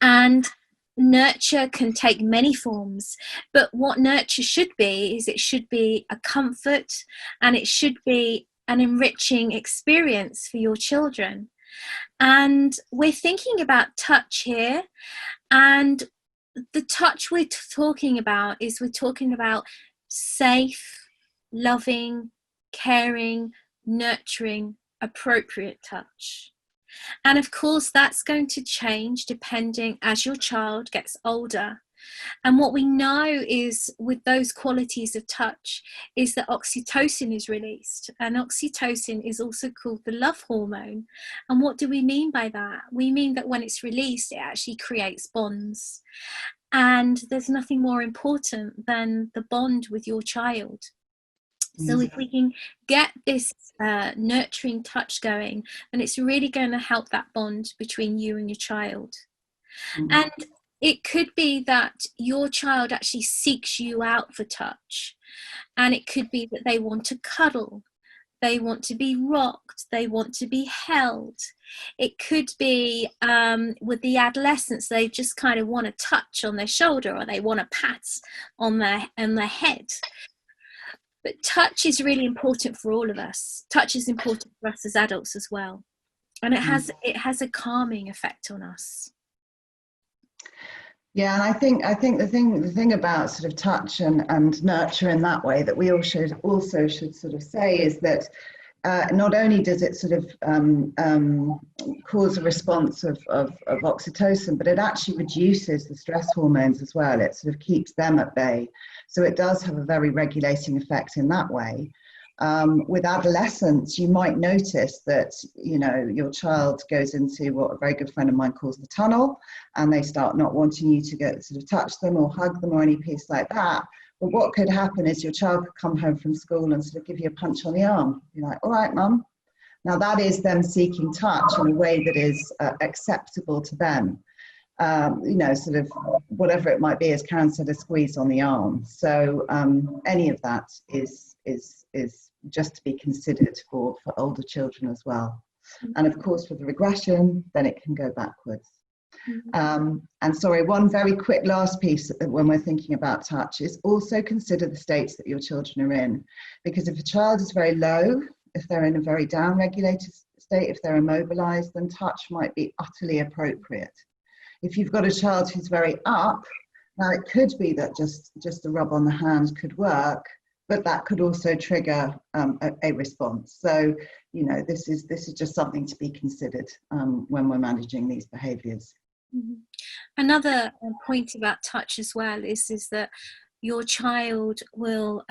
and nurture can take many forms, but what nurture should be is it should be a comfort, and it should be an enriching experience for your children. And we're thinking about touch here, and the touch we're talking about safe, loving, caring, nurturing, appropriate touch. And of course that's going to change depending as your child gets older. And what we know is with those qualities of touch is that oxytocin is released, and oxytocin is also called the love hormone. And what do we mean by that? We mean that when it's released, it actually creates bonds, and there's nothing more important than the bond with your child. So if we can get this nurturing touch going, then it's really going to help that bond between you and your child. And it could be that your child actually seeks you out for touch. And it could be that they want to cuddle, they want to be rocked, they want to be held. It could be with the adolescents, they just kind of want a touch on their shoulder, or they want a pat on their head. But touch is really important for all of us. Touch is important for us as adults as well. And it has a calming effect on us. Yeah, and I think the thing about sort of touch and nurture in that way that we also should sort of say is that not only does it sort of cause a response of oxytocin, but it actually reduces the stress hormones as well. It sort of keeps them at bay. So it does have a very regulating effect in that way. With adolescents, you might notice that, you know, your child goes into what a very good friend of mine calls the tunnel, and they start not wanting you to sort of touch them or hug them or any piece like that. But what could happen is your child could come home from school and sort of give you a punch on the arm. You're like, all right, mum. Now that is them seeking touch in a way that is acceptable to them. You know, sort of whatever it might be, as Karen said, a squeeze on the arm. So any of that is just to be considered for older children as well. And of course, with the regression, then it can go backwards. And sorry, one very quick last piece when we're thinking about touch is also consider the states that your children are in. Because if a child is very low, if they're in a very down-regulated state, if they're immobilized, then touch might be utterly appropriate. If you've got a child who's very up, now it could be that just a rub on the hand could work, but that could also trigger a response. So, you know, this is just something to be considered when we're managing these behaviours. Another point about touch as well is that your child will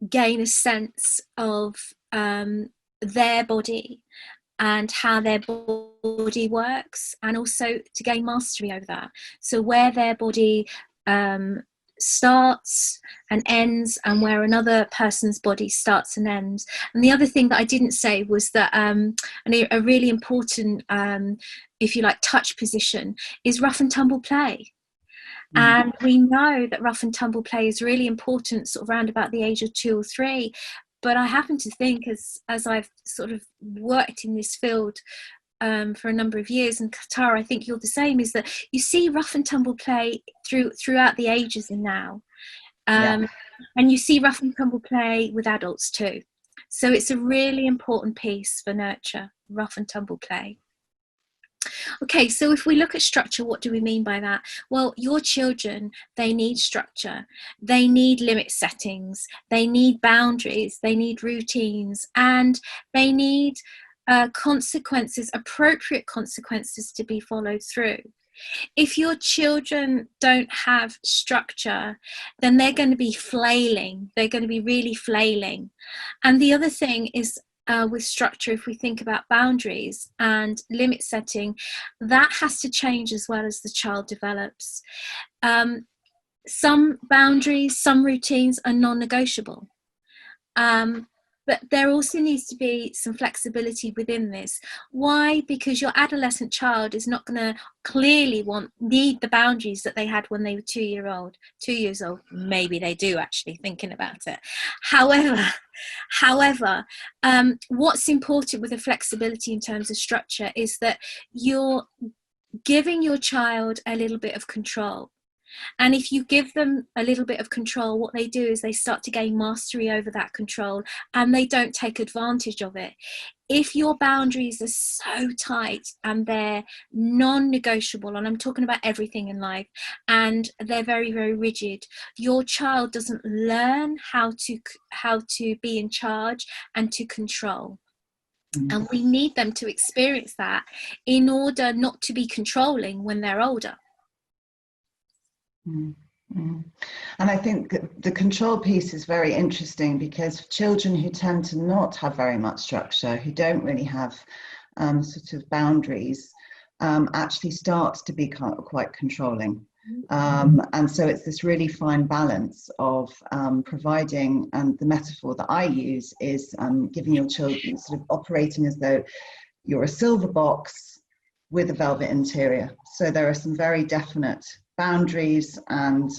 gain a sense of their body and how their body works, and also to gain mastery over that. So where their body starts and ends, and where another person's body starts and ends. And the other thing that I didn't say was that a really important, if you like, touch position is rough and tumble play. And we know that rough and tumble play is really important sort of around about the age of 2 or 3. But I happen to think, as I've sort of worked in this field for a number of years, and Tara, I think you're the same, is that you see rough and tumble play throughout the ages and now. And you see rough and tumble play with adults too. So it's a really important piece for nurture, rough and tumble play. Okay, so if we look at structure, what do we mean by that? Well, your children, they need structure, they need limit settings, they need boundaries, they need routines, and they need consequences, appropriate consequences to be followed through. If your children don't have structure, then they're going to be flailing. They're going to be really flailing. And the other thing is, with structure, if we think about boundaries and limit setting, that has to change as well as the child develops. Some boundaries, some routines are non-negotiable. But there also needs to be some flexibility within this. Why? Because your adolescent child is not going to clearly need the boundaries that they had when they were 2 years old. Maybe they do, actually, thinking about it. However, what's important with the flexibility in terms of structure is that you're giving your child a little bit of control. And if you give them a little bit of control, what they do is they start to gain mastery over that control, and they don't take advantage of it. If your boundaries are so tight and they're non-negotiable, and I'm talking about everything in life, and they're very, very rigid, your child doesn't learn how to be in charge and to control. And we need them to experience that in order not to be controlling when they're older. And I think the control piece is very interesting, because children who tend to not have very much structure, who don't really have sort of boundaries, actually start to be quite controlling. And so it's this really fine balance of providing, and the metaphor that I use is giving your children sort of operating as though you're a silver box with a velvet interior. So there are some very definite boundaries and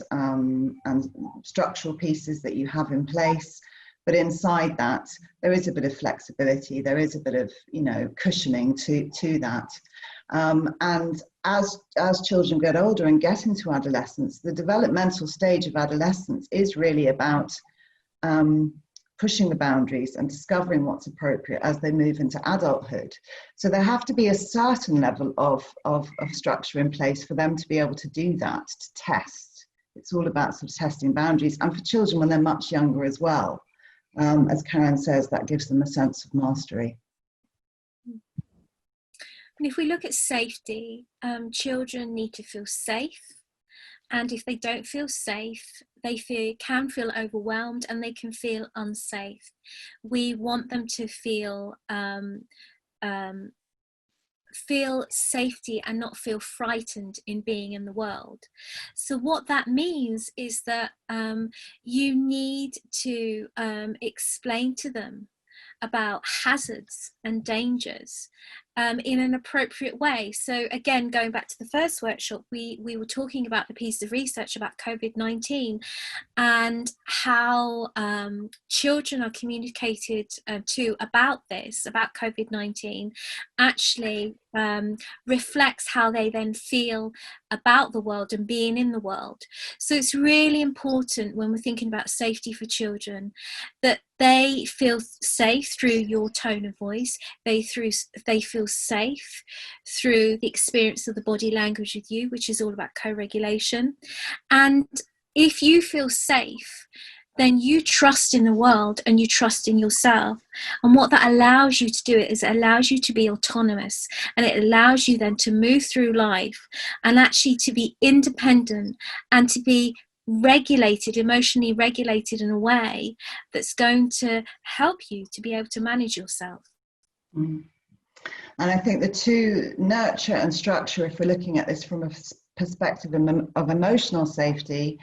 structural pieces that you have in place, but inside that there is a bit of flexibility, there is a bit of, you know, cushioning to that. And as children get older and get into adolescence, the developmental stage of adolescence is really about pushing the boundaries and discovering what's appropriate as they move into adulthood. So there have to be a certain level of structure in place for them to be able to do that, to test. It's all about sort of testing boundaries, and for children when they're much younger as well. As Karen says, that gives them a sense of mastery. And if we look at safety, children need to feel safe. And if they don't feel safe, they can feel overwhelmed, and they can feel unsafe. We want them to feel safety and not feel frightened in being in the world. So what that means is that you need to explain to them about hazards and dangers in an appropriate way. So again, going back to the first workshop, we were talking about the piece of research about COVID-19 and how children are communicated to about this, about COVID-19, actually reflects how they then feel about the world and being in the world. So it's really important when we're thinking about safety for children that they feel safe through your tone of voice, they feel safe through the experience of the body language with you, which is all about co-regulation. And if you feel safe, then you trust in the world and you trust in yourself. And what that allows you to do is it allows you to be autonomous, and it allows you then to move through life and actually to be independent and to be regulated, emotionally regulated in a way that's going to help you to be able to manage yourself. And I think the two, nurture and structure, if we're looking at this from a perspective of emotional safety,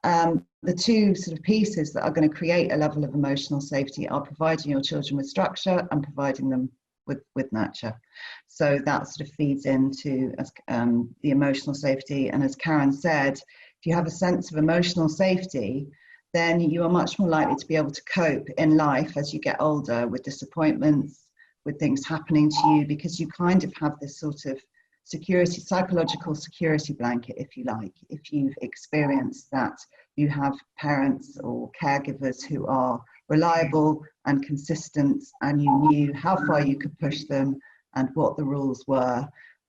the two sort of pieces that are going to create a level of emotional safety are providing your children with structure and providing them with nurture. So that sort of feeds into the emotional safety. And as Karen said, if you have a sense of emotional safety, then you are much more likely to be able to cope in life as you get older with disappointments, with things happening to you, because you kind of have this sort of security, psychological security blanket, if you like, if you've experienced that you have parents or caregivers who are reliable and consistent, and you knew how far you could push them and what the rules were,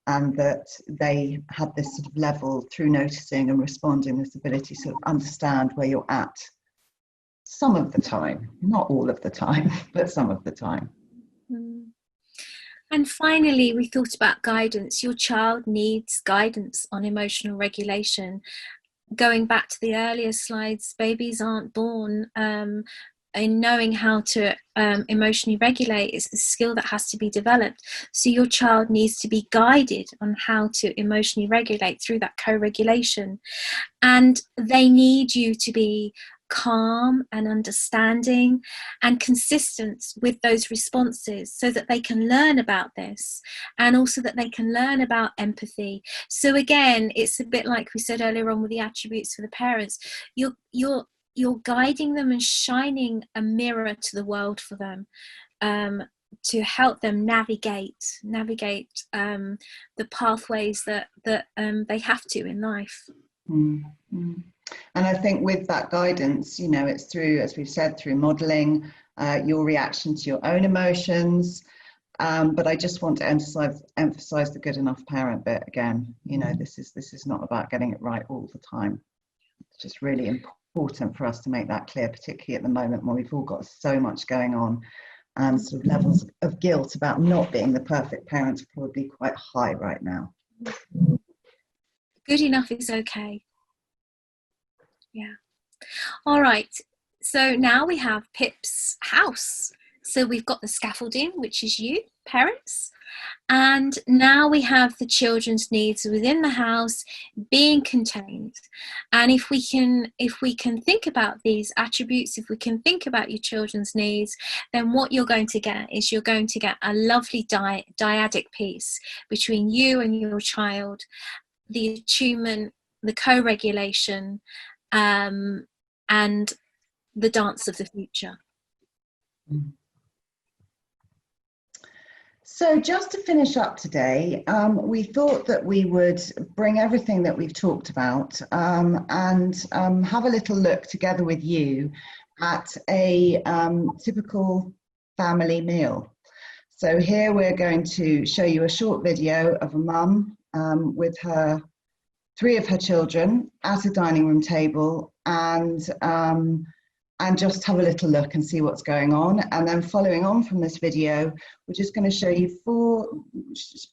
and that they had this sort of level through noticing and responding, this ability to sort of understand where you're at some of the time, not all of the time, but some of the time. And finally, we thought about guidance. Your child needs guidance on emotional regulation. Going back to the earlier slides, babies aren't born in knowing how to emotionally regulate. It's a skill that has to be developed. So your child needs to be guided on how to emotionally regulate through that co-regulation. And they need you to be calm and understanding and consistent with those responses so that they can learn about this, and also that they can learn about empathy. So again, it's a bit like we said earlier on with the attributes for the parents. You're guiding them and shining a mirror to the world for them, to help them navigate the pathways that they have to in life. Mm-hmm. And I think with that guidance, you know, it's through, as we've said, through modeling your reaction to your own emotions. But I just want to emphasize the good enough parent bit again. You know, this is not about getting it right all the time. It's just really important for us to make that clear, particularly at the moment when we've all got so much going on, and sort of levels of guilt about not being the perfect parent are probably quite high right now. Good enough is okay. Yeah. All right. So now we have Pip's house. So we've got the scaffolding, which is you, parents. And now we have the children's needs within the house being contained. And if we can think about these attributes, if we can think about your children's needs, then what you're going to get is you're going to get a lovely dyadic piece between you and your child, the attunement, the co-regulation, and the dance of the future. So just to finish up today, we thought that we would bring everything that we've talked about and have a little look together with you at a typical family meal. So here we're going to show you a short video of a mum with three of her children at a dining room table, and just have a little look and see what's going on. And then following on from this video, we're just going to show you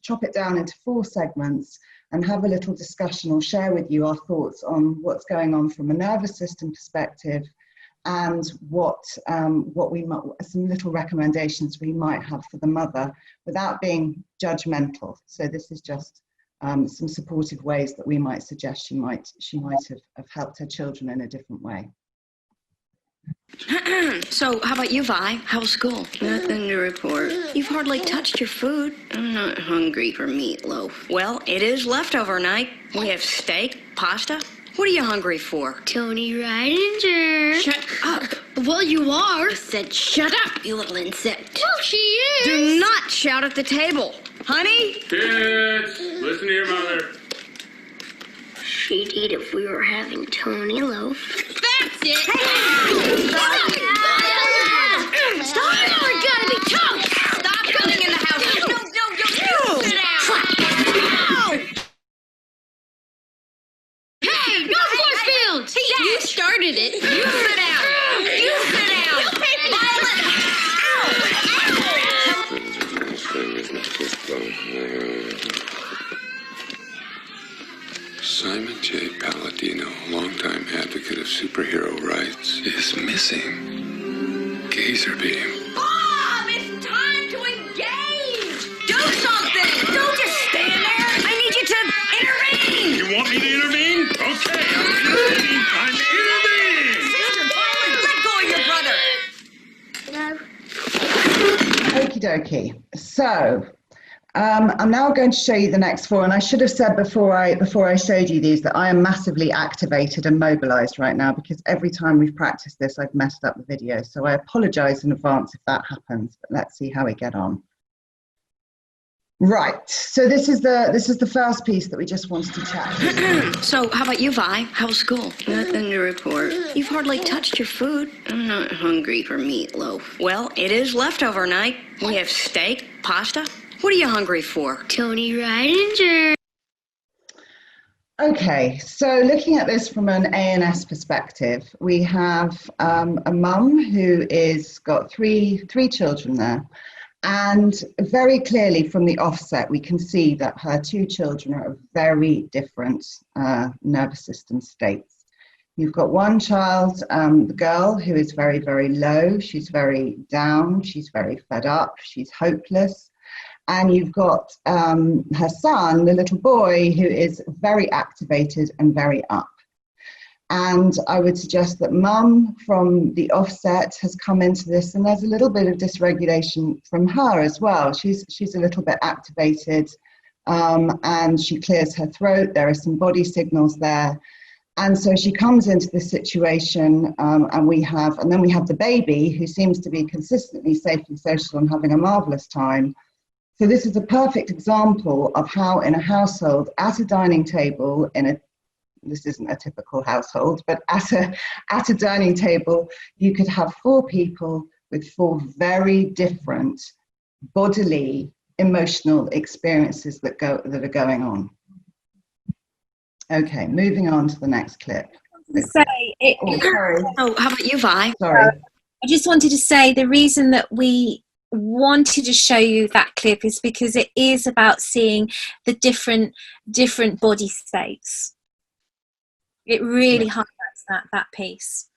chop it down into 4 segments and have a little discussion or share with you our thoughts on what's going on from a nervous system perspective, and some little recommendations we might have for the mother without being judgmental. So this is just some supportive ways that we might suggest she might have helped her children in a different way. So, how about you, Vi? How's school? Nothing to report. You've hardly touched your food. I'm not hungry for meatloaf. Well, it is leftover night. We have steak, pasta. What are you hungry for? Tony Ridinger. Shut up. Well, you are. I said shut up, you little insect. Well, she is. Do not shout at the table. Honey? Kids, listen to your mother. She'd eat if we were having Tony loaf. That's it. Stop! We're gonna be toast! Stop coming in the house. No. Sit down. Hey, no force fields! You started it. You sit down. You sit down. Simon J. Palladino, longtime advocate of superhero rights, is missing. Gazer beam. Bob, it's time to engage. Do something. Don't just stand there. I need you to intervene. You want me to intervene? Okay, I'm intervening. Let go of your brother. Okie dokie. So I'm now going to show you the next four, and I should have said before I showed you these that I am massively activated and mobilized right now, because every time we've practiced this I've messed up the video, so I apologize in advance if that happens, but let's see how we get on. Right, so this is the first piece that we just wanted to chat. So, how about you, Vi? How's school? Nothing to report. You've hardly touched your food. I'm not hungry for meatloaf. Well, it is leftover night. We have steak, pasta. What are you hungry for? Tony Ridinger. Okay, so looking at this from an A&S perspective, we have a mum who is got three children there, and very clearly from the offset we can see that her two children are of very different nervous system states. You've got one child, the girl, who is very, very low. She's very down, she's very fed up, she's hopeless. And you've got her son, the little boy, who is very activated and very up. And I would suggest that mum, from the offset, has come into this, and there's a little bit of dysregulation from her as well. She's a little bit activated, and she clears her throat. There are some body signals there. And so she comes into this situation, and then we have the baby, who seems to be consistently safe and social and having a marvelous time. So this is a perfect example of how in a household, at a dining table, this isn't a typical household, but at a dining table, you could have four people with four very different bodily, emotional experiences that are going on. Okay, moving on to the next clip. Sorry. Oh, how about you, Vi? Sorry. I just wanted to say the reason that we wanted to show you that clip is because it is about seeing the different body states. It really highlights that piece.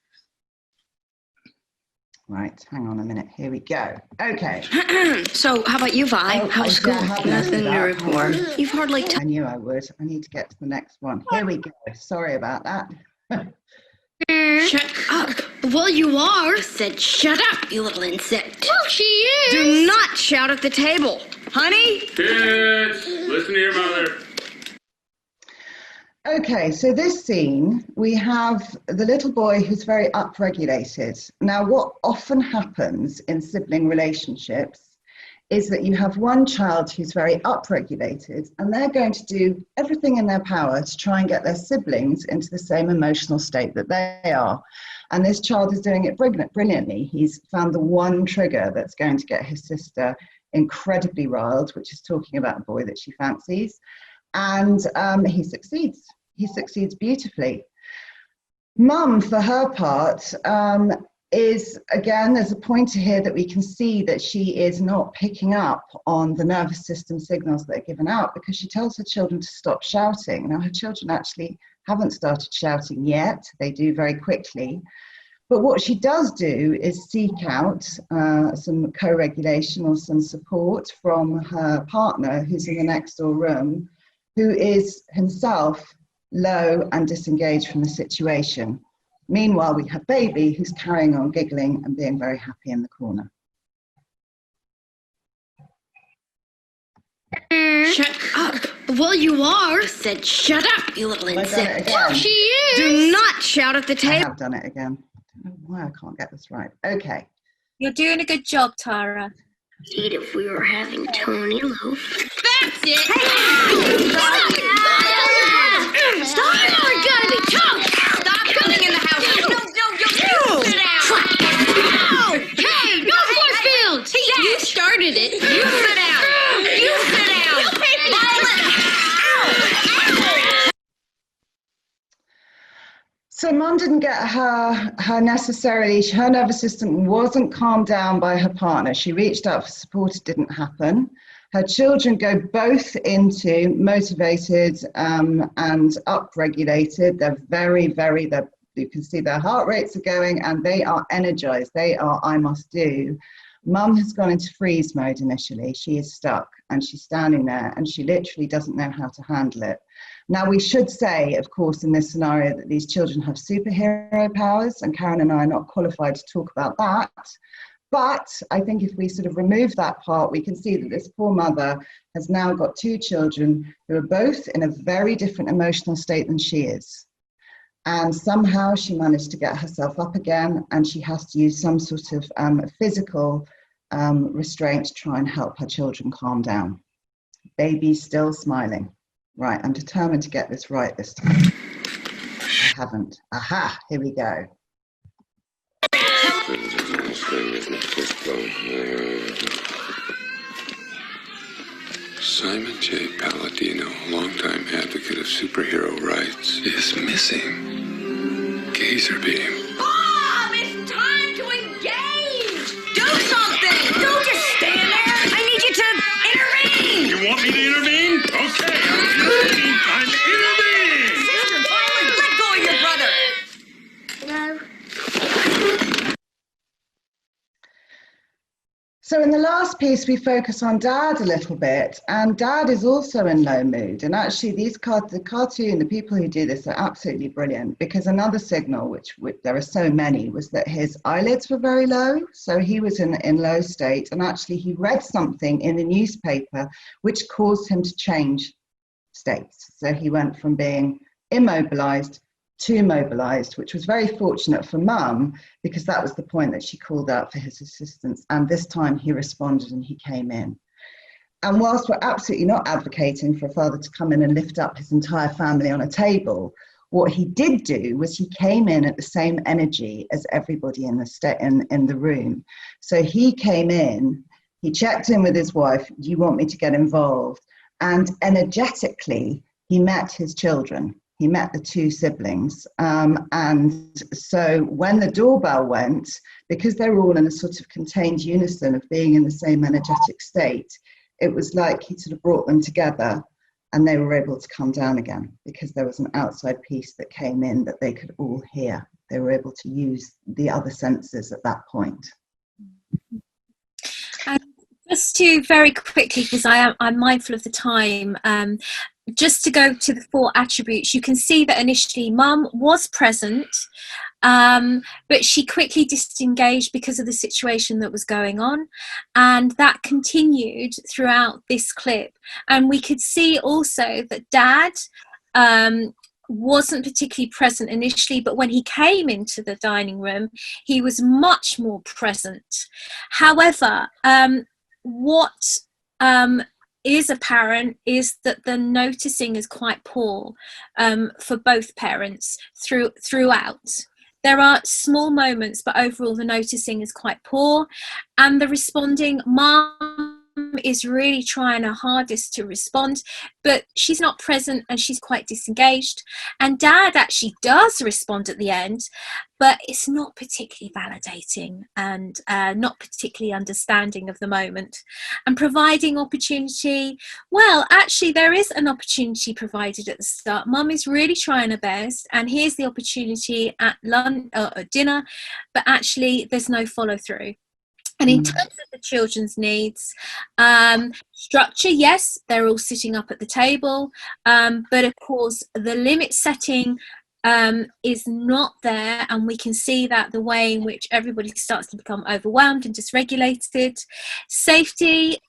Right, hang on a minute. Here we go. Okay. So, how about you, Vi? How's school? Nothing to report. You've hardly I knew I would. I need to get to the next one. Here we go. Sorry about that. Shut up. Well, you are. I said shut up, you little insect. Well, she is. Do not shout at the table. Honey? Kids, listen to your mother. Okay, so this scene, we have the little boy who's very upregulated. Now, what often happens in sibling relationships is that you have one child who's very upregulated, and they're going to do everything in their power to try and get their siblings into the same emotional state that they are. And this child is doing it brilliantly. He's found the one trigger that's going to get his sister incredibly riled, which is talking about a boy that she fancies. And he succeeds. He succeeds beautifully. Mum, for her part, is, again, there's a pointer here that we can see that she is not picking up on the nervous system signals that are given out, because she tells her children to stop shouting. Now, her children actually haven't started shouting yet. They do very quickly. But what she does do is seek out some co-regulation or some support from her partner, who's in the next door room, who is himself low and disengaged from the situation. Meanwhile, we have baby who's carrying on giggling and being very happy in the corner. Shut up. Well, you are. I said shut up, you little Have I done insect. it again? She is. Do not shout at the I table. have done it again. I don't know why I can't get this right. Okay. You're doing a good job, Tara. Eat if we were having Tony loaf. That's it. Stop! Stop! You're gonna be choked! Stop coming in the house! No! Sit down! Hey, no force fields! You started it. You sit down! You sit down! So Mum didn't get her necessarily, her nervous system wasn't calmed down by her partner. She reached out for support, it didn't happen. Her children go both into motivated and upregulated. They're very, you can see their heart rates are going and they are energized. They are, I must do. Mum has gone into freeze mode initially. She is stuck and she's standing there and she literally doesn't know how to handle it. Now, we should say, of course, in this scenario that these children have superhero powers, and Karen and I are not qualified to talk about that. But I think if we sort of remove that part, we can see that this poor mother has now got two children who are both in a very different emotional state than she is. And somehow she managed to get herself up again, and she has to use some sort of physical restraint to try and help her children calm down. Baby's still smiling. Right, I'm determined to get this right this time. I haven't. Aha, here we go. Simon J. Palladino, longtime advocate of superhero rights, is missing. Gazer beam. Bob, it's time to engage! Do something! Don't just stand there! I need you to intervene! You want me to intervene? Okay, I'm intervening. I'm intervening. Let go of your brother! No. So in the last piece, we focus on Dad a little bit, and Dad is also in low mood. And actually, the cartoon, the people who do this are absolutely brilliant, because another signal, which there are so many, was that his eyelids were very low. So he was in low state, and actually he read something in the newspaper which caused him to change states. So he went from being immobilized to mobilized, which was very fortunate for Mum, because that was the point that she called out for his assistance. And this time he responded and he came in. And whilst we're absolutely not advocating for a father to come in and lift up his entire family on a table, what he did do was he came in at the same energy as everybody in the room. So he came in, he checked in with his wife, do you want me to get involved? And energetically, he met his children. He met the two siblings. And so when the doorbell went, because they were all in a sort of contained unison of being in the same energetic state, it was like he sort of brought them together and they were able to come down again because there was an outside piece that came in that they could all hear. They were able to use the other senses at that point. Just to very quickly, because I'm mindful of the time, just to go to the 4 attributes, you can see that initially Mum was present, but she quickly disengaged because of the situation that was going on, and that continued throughout this clip. And we could see also that Dad wasn't particularly present initially, but when he came into the dining room, he was much more present. However, what is apparent is that the noticing is quite poor for both parents throughout. There are small moments, but overall the noticing is quite poor, and the responding, Mum is really trying her hardest to respond, but she's not present and she's quite disengaged. And Dad actually does respond at the end, but it's not particularly validating and not particularly understanding of the moment. And providing opportunity, well, actually there is an opportunity provided at the start. Mum is really trying her best, and here's the opportunity at lunch or dinner, but actually there's no follow through. And in terms of the children's needs, structure, yes, they're all sitting up at the table, but of course the limit setting is not there, and we can see that the way in which everybody starts to become overwhelmed and dysregulated. Safety,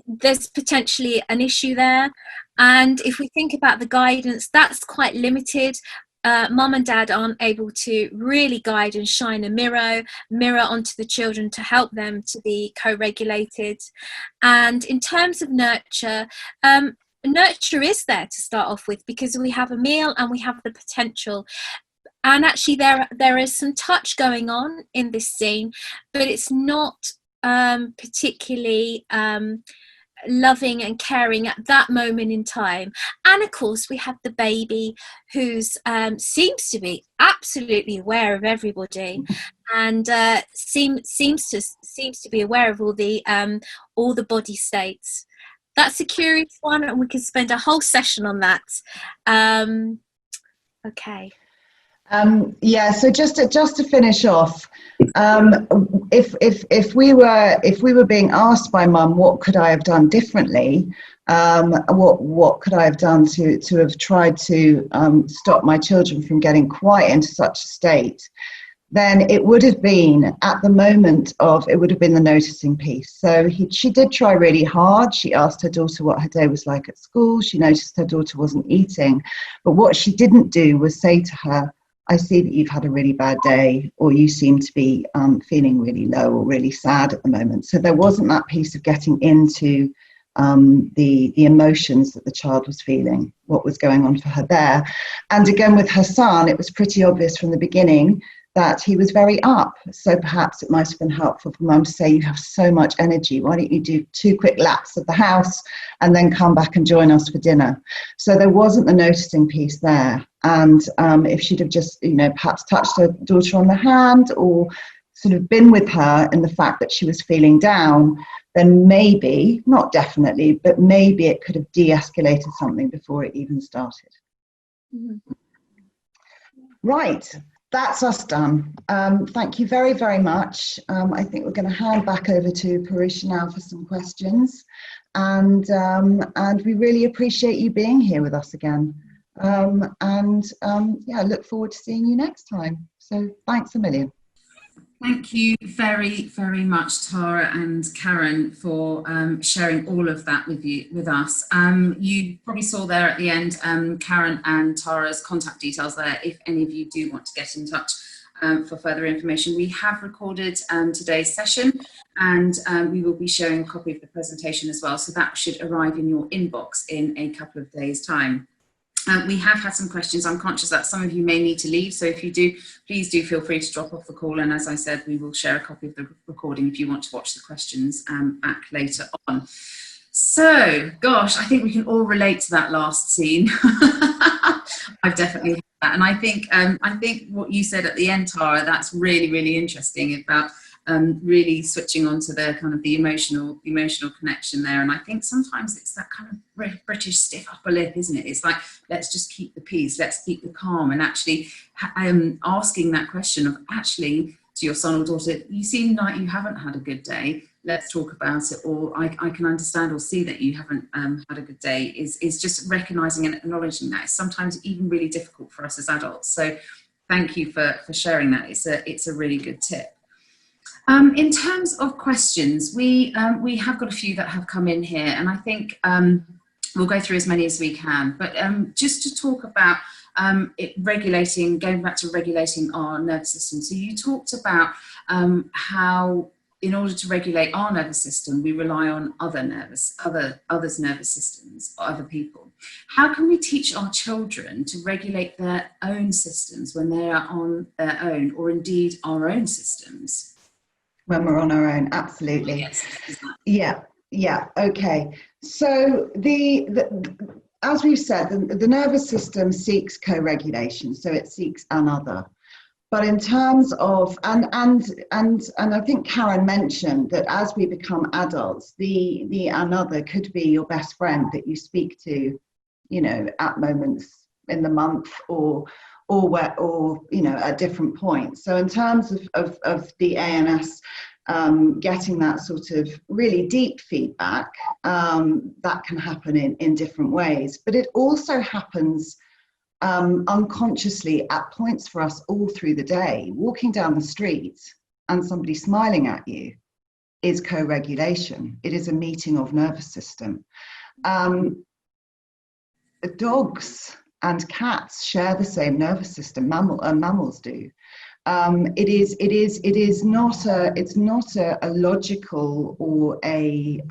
there's potentially an issue there, and if we think about the guidance, that's quite limited. Mum and dad aren't able to really guide and shine a mirror onto the children to help them to be co-regulated. And in terms of nurture, nurture is there to start off with, because we have a meal and we have the potential. And actually there is some touch going on in this scene, but it's not particularly loving and caring at that moment in time. And of course we have the baby who's seems to be absolutely aware of everybody, and seems to be aware of all the body states. That's a curious one, and we could spend a whole session on that. Okay. Yeah, so just to finish off, if we were being asked by Mum, what could I have done differently? What could I have done to have tried to stop my children from getting quite into such a state? Then it would have been at the moment of, it would have been the noticing piece. So she did try really hard. She asked her daughter what her day was like at school. She noticed her daughter wasn't eating. But what she didn't do was say to her, I see that you've had a really bad day, or you seem to be feeling really low or really sad at the moment. So there wasn't that piece of getting into the emotions that the child was feeling, what was going on for her there. And again, with her son, it was pretty obvious from the beginning that he was very up. So perhaps it might have been helpful for Mum to say, you have so much energy, why don't you do 2 quick laps of the house and then come back and join us for dinner? So there wasn't the noticing piece there. And if she'd have just, perhaps touched her daughter on the hand or sort of been with her in the fact that she was feeling down, then maybe, not definitely, but maybe it could have de-escalated something before it even started. Mm-hmm. Right. That's us done. Thank you very, very much. I think we're going to hand back over to Purusha now for some questions. And we really appreciate you being here with us again. Yeah, look forward to seeing you next time. So thanks a million. Thank you very, very much, Tara and Karen, for sharing all of that with us. You probably saw there at the end Karen and Tara's contact details there, if any of you do want to get in touch for further information. We have recorded today's session, and we will be sharing a copy of the presentation as well, so that should arrive in your inbox in a couple of days' time. We have had some questions. I'm conscious that some of you may need to leave, so if you do, please do feel free to drop off the call, and as I said, we will share a copy of the recording if you want to watch the questions back later on. So, gosh, I think we can all relate to that last scene. I've definitely had that, and I think what you said at the end, Tara, that's really, really interesting about really switching on to the kind of the emotional connection there. And I think sometimes it's that kind of British stiff upper lip, isn't it? It's like, let's just keep the peace, let's keep the calm, and actually asking that question of, actually, to your son or daughter, you seem like you haven't had a good day, let's talk about it, or I can understand or see that you haven't had a good day, is just recognizing and acknowledging that. It's sometimes even really difficult for us as adults. So thank you for sharing that. It's a really good tip. In terms of questions, we have got a few that have come in here, and I think we'll go through as many as we can. But just to talk about going back to regulating our nervous system. So you talked about how, in order to regulate our nervous system, we rely on others' nervous systems, or other people. How can we teach our children to regulate their own systems when they are on their own, or indeed our own systems? When we're on our own, absolutely. Yes. Yeah. Okay. So as we've said, the nervous system seeks co-regulation, so it seeks another. But in terms of and I think Karen mentioned that as we become adults, the another could be your best friend that you speak to, at moments in the month or at different points. So in terms of the ANS getting that sort of really deep feedback, that can happen in different ways. But it also happens unconsciously at points for us all through the day. Walking down the street and somebody smiling at you is co-regulation. It is a meeting of nervous system. Dogs and cats share the same nervous system. Mammals do. It is not a logical or a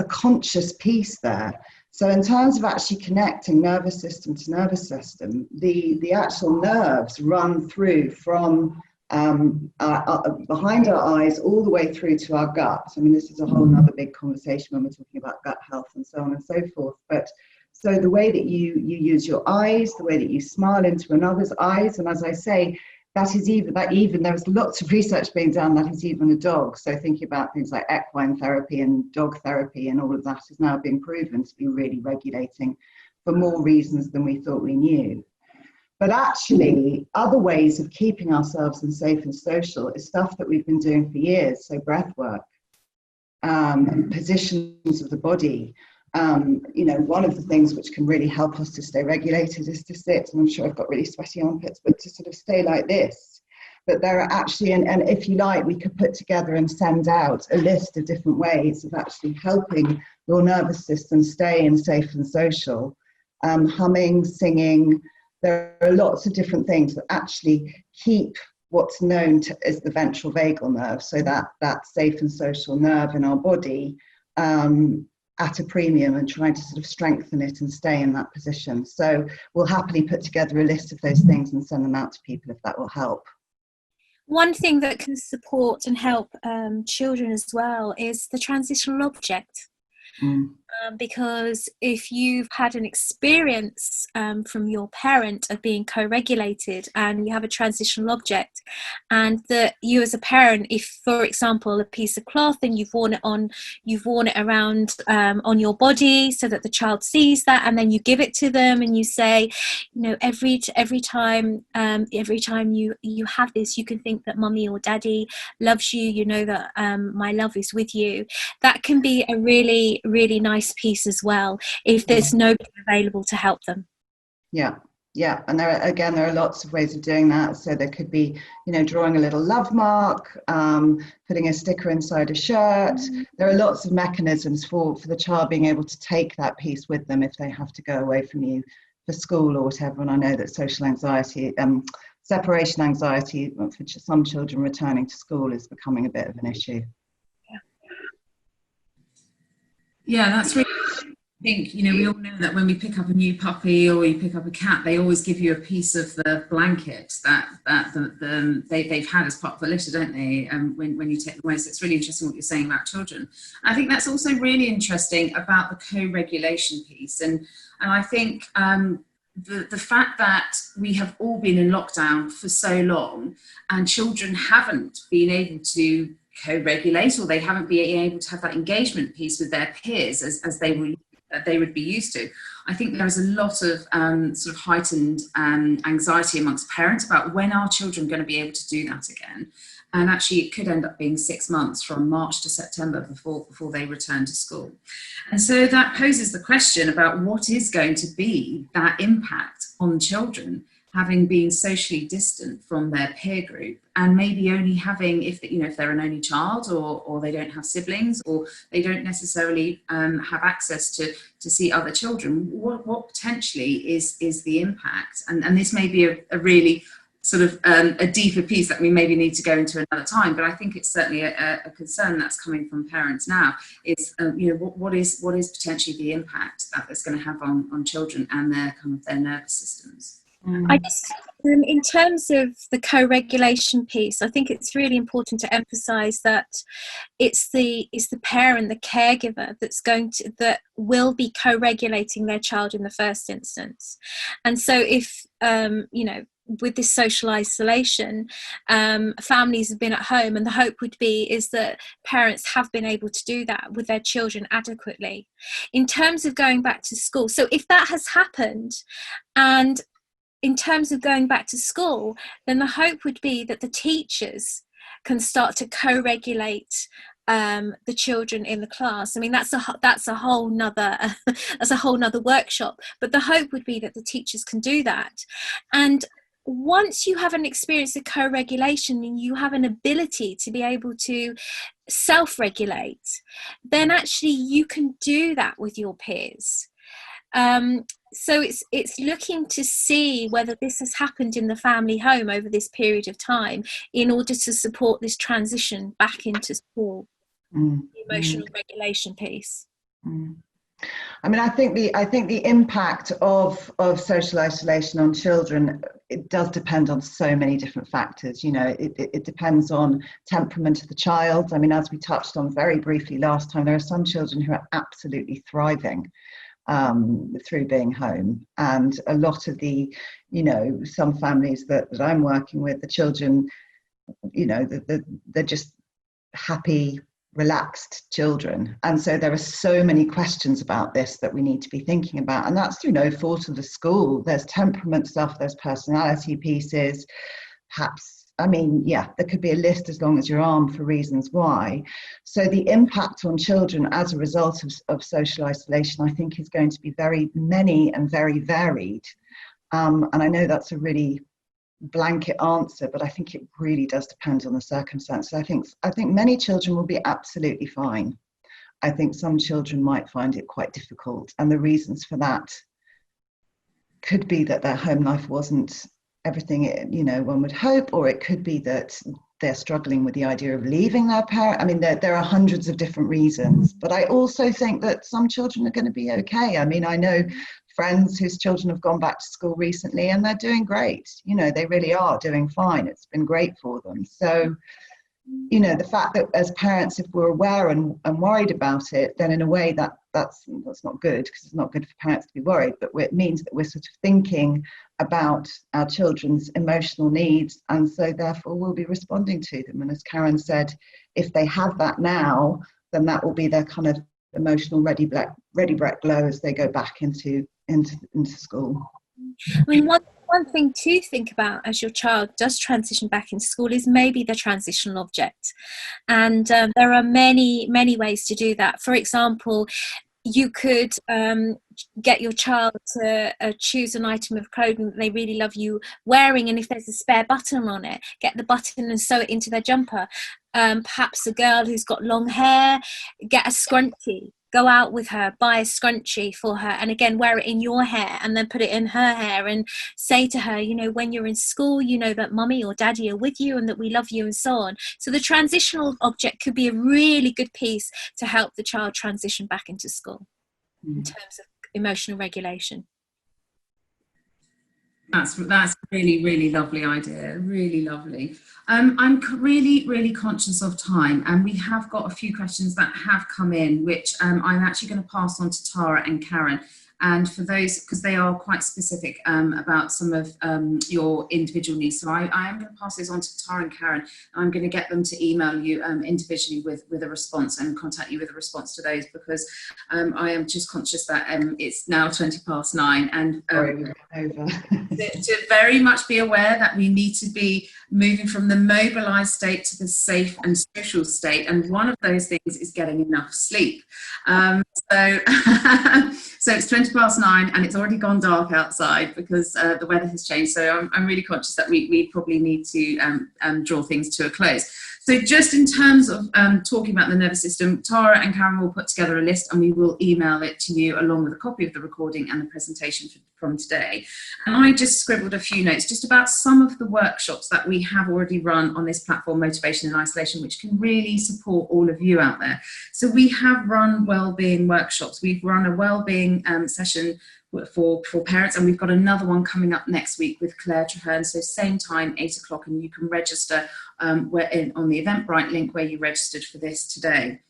conscious piece there. So in terms of actually connecting nervous system to nervous system, the actual nerves run through from behind our eyes all the way through to our gut. I mean, this is a whole other big conversation when we're talking about gut health and so on and so forth. But so the way that you use your eyes, the way that you smile into another's eyes, and as I say, that even there's lots of research being done that is even a dog. So thinking about things like equine therapy and dog therapy and all of that is now being proven to be really regulating for more reasons than we thought we knew. But actually, other ways of keeping ourselves safe and social is stuff that we've been doing for years. So breath work, positions of the body. One of the things which can really help us to stay regulated is to sit, and I'm sure I've got really sweaty armpits, but to sort of stay like this. But there are actually, and if you like, we could put together and send out a list of different ways of actually helping your nervous system stay safe and social. Humming, singing, there are lots of different things that actually keep what's known as the ventral vagal nerve, so that safe and social nerve in our body, at a premium, and trying to sort of strengthen it and stay in that position. So we'll happily put together a list of those things and send them out to people if that will help. One thing that can support and help children as well is the transitional object. Because if you've had an experience from your parent of being co-regulated and you have a transitional object, and that you as a parent, if for example a piece of cloth and you've worn it around on your body so that the child sees that, and then you give it to them and you say, every time you have this, you can think that mummy or daddy loves you, that my love is with you. That can be a really, really nice piece as well if there's nobody available to help them. Yeah, and there are lots of ways of doing that. So there could be drawing a little love mark, putting a sticker inside a shirt. There are lots of mechanisms for the child being able to take that piece with them if they have to go away from you for school or whatever. And I know that social anxiety, separation anxiety for some children returning to school is becoming a bit of an issue. Yeah, that's really, I think, we all know that when we pick up a new puppy or you pick up a cat, they always give you a piece of the blanket that they've had as part of the litter, don't they? When you take them away. So it's really interesting what you're saying about children. I think that's also really interesting about the co-regulation piece. And I think the fact that we have all been in lockdown for so long and children haven't been able to co-regulate, or they haven't been able to have that engagement piece with their peers as they would be used to. I think there is a lot of sort of heightened anxiety amongst parents about when are children going to be able to do that again. And actually it could end up being 6 months from March to September before they return to school. And so that poses the question about what is going to be that impact on children having been socially distant from their peer group, and maybe only having, if they're an only child, or they don't have siblings, or they don't necessarily have access to see other children, what potentially is the impact? And this may be a really sort of a deeper piece that we maybe need to go into another time, but I think it's certainly a concern that's coming from parents now, is what is potentially the impact that it's going to have on children and their nervous systems. I just, in terms of the co-regulation piece, I think it's really important to emphasise that it's the parent, the caregiver, that will be co-regulating their child in the first instance. And so if with this social isolation, families have been at home, and the hope would be is that parents have been able to do that with their children adequately. In terms of going back to school, so if that has happened, and in terms of going back to school, then the hope would be that the teachers can start to co-regulate the children in the class. I mean, that's a whole nother that's a whole nother workshop. But the hope would be that the teachers can do that. And once you have an experience of co-regulation and you have an ability to be able to self-regulate, then actually you can do that with your peers. So it's looking to see whether this has happened in the family home over this period of time in order to support this transition back into school, the emotional regulation piece. I mean, I think the impact of social isolation on children, it does depend on so many different factors. You know, it depends on temperament of the child. I mean, as we touched on very briefly last time, there are some children who are absolutely thriving through being home, and a lot of the, you know, some families that I'm working with, the children, you know, they're just happy, relaxed children, and so there are so many questions about this that we need to be thinking about, and that's through no fault of the school. There's temperament stuff, there's personality pieces, perhaps, I mean, yeah, there could be a list as long as your arm for reasons why. So the impact on children as a result of social isolation, I think, is going to be very many and very varied, and I know that's a really blanket answer, but I think it really does depend on the circumstances. I think many children will be absolutely fine. I think some children might find it quite difficult, and the reasons for that could be that their home life wasn't everything, you know, one would hope, or it could be that they're struggling with the idea of leaving their parent. I mean, there are hundreds of different reasons, but I also think that some children are going to be okay. I mean, I know friends whose children have gone back to school recently and they're doing great. You know, they really are doing fine. It's been great for them. So, you know, the fact that as parents, if we're aware and worried about it, then in a way that's not good, because it's not good for parents to be worried, but it means that we're sort of thinking about our children's emotional needs, and so therefore we'll be responding to them. And as Karen said, if they have that now, then that will be their kind of emotional ready brek glow as they go back into school. I mean, one thing to think about as your child does transition back into school is maybe the transitional object, and there are many ways to do that. For example, you could get your child to choose an item of clothing that they really love you wearing, and if there's a spare button on it, get the button and sew it into their jumper. Perhaps a girl who's got long hair, get a scrunchie. Go out with her, buy a scrunchie for her, and again, wear it in your hair and then put it in her hair, and say to her, you know, when you're in school, you know that mummy or daddy are with you and that we love you, and so on. So the transitional object could be a really good piece to help the child transition back into school in terms of emotional regulation. That's really, really lovely idea. Really lovely. I'm really conscious of time, and we have got a few questions that have come in, which I'm actually going to pass on to Tara and Karen. And for those, because they are quite specific about some of your individual needs, so I am going to pass those on to Tara and Karen. I'm going to get them to email you individually with a response and contact you with a response to those, because I am just conscious that it's now 9:20, and to very much be aware that we need to be moving from the mobilised state to the safe and social state, and one of those things is getting enough sleep. So it's 9:20 and it's already gone dark outside because the weather has changed. So I'm really conscious that we probably need to draw things to a close. So just in terms of talking about the nervous system, Tara and Karen will put together a list and we will email it to you along with a copy of the recording and the presentation from today. And I just scribbled a few notes just about some of the workshops that we have already run on this platform, Motivation in Isolation, which can really support all of you out there. So we have run wellbeing workshops. We've run a wellbeing session for parents, and we've got another one coming up next week with Claire Traherne. So same time, 8 o'clock, and you can register on the Eventbrite link where you registered for this today.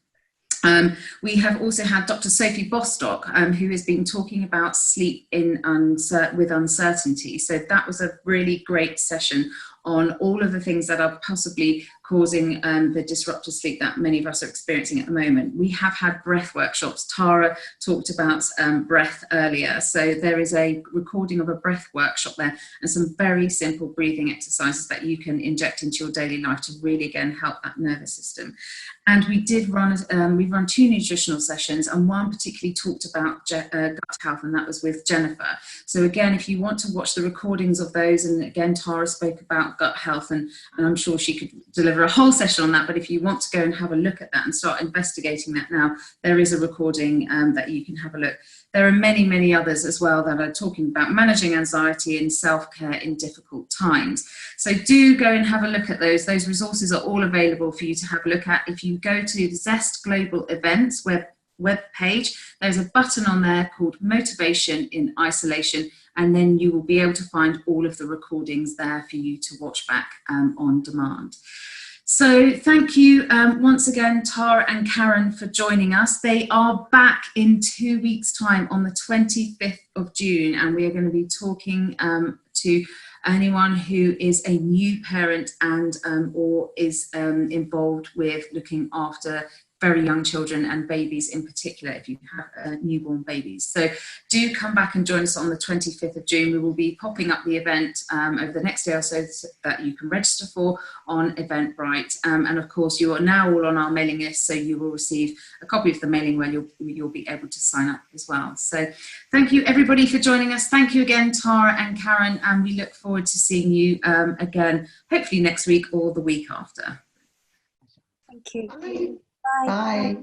We have also had Dr. Sophie Bostock, who has been talking about sleep with uncertainty. So that was a really great session on all of the things that are possibly causing the disrupted sleep that many of us are experiencing at the moment. We have had breath workshops. Tara talked about breath earlier. So there is a recording of a breath workshop there and some very simple breathing exercises that you can inject into your daily life to really, again, help that nervous system. And we did run, we've run 2 nutritional sessions, and one particularly talked about gut health, and that was with Jennifer. So again, if you want to watch the recordings of those, and again, Tara spoke about gut health, and I'm sure she could deliver a whole session on that, but if you want to go and have a look at that and start investigating that now, there is a recording that you can have a look. There are many, many others as well that are talking about managing anxiety and self-care in difficult times. So do go and have a look at those. Those resources are all available for you to have a look at. If you go to the Zest Global Events web page, there's a button on there called Motivation in Isolation, and then you will be able to find all of the recordings there for you to watch back on demand. So thank you once again, Tara and Karen, for joining us. They are back in 2 weeks' time on the 25th of June, and we are going to be talking to anyone who is a new parent and or is involved with looking after very young children and babies in particular, if you have newborn babies. So do come back and join us on the 25th of June. We will be popping up the event over the next day or so that you can register for on Eventbrite. And of course, you are now all on our mailing list, so you will receive a copy of the mailing where you'll be able to sign up as well. So thank you everybody for joining us. Thank you again, Tara and Karen, and we look forward to seeing you again, hopefully next week or the week after. Thank you. Bye. Bye.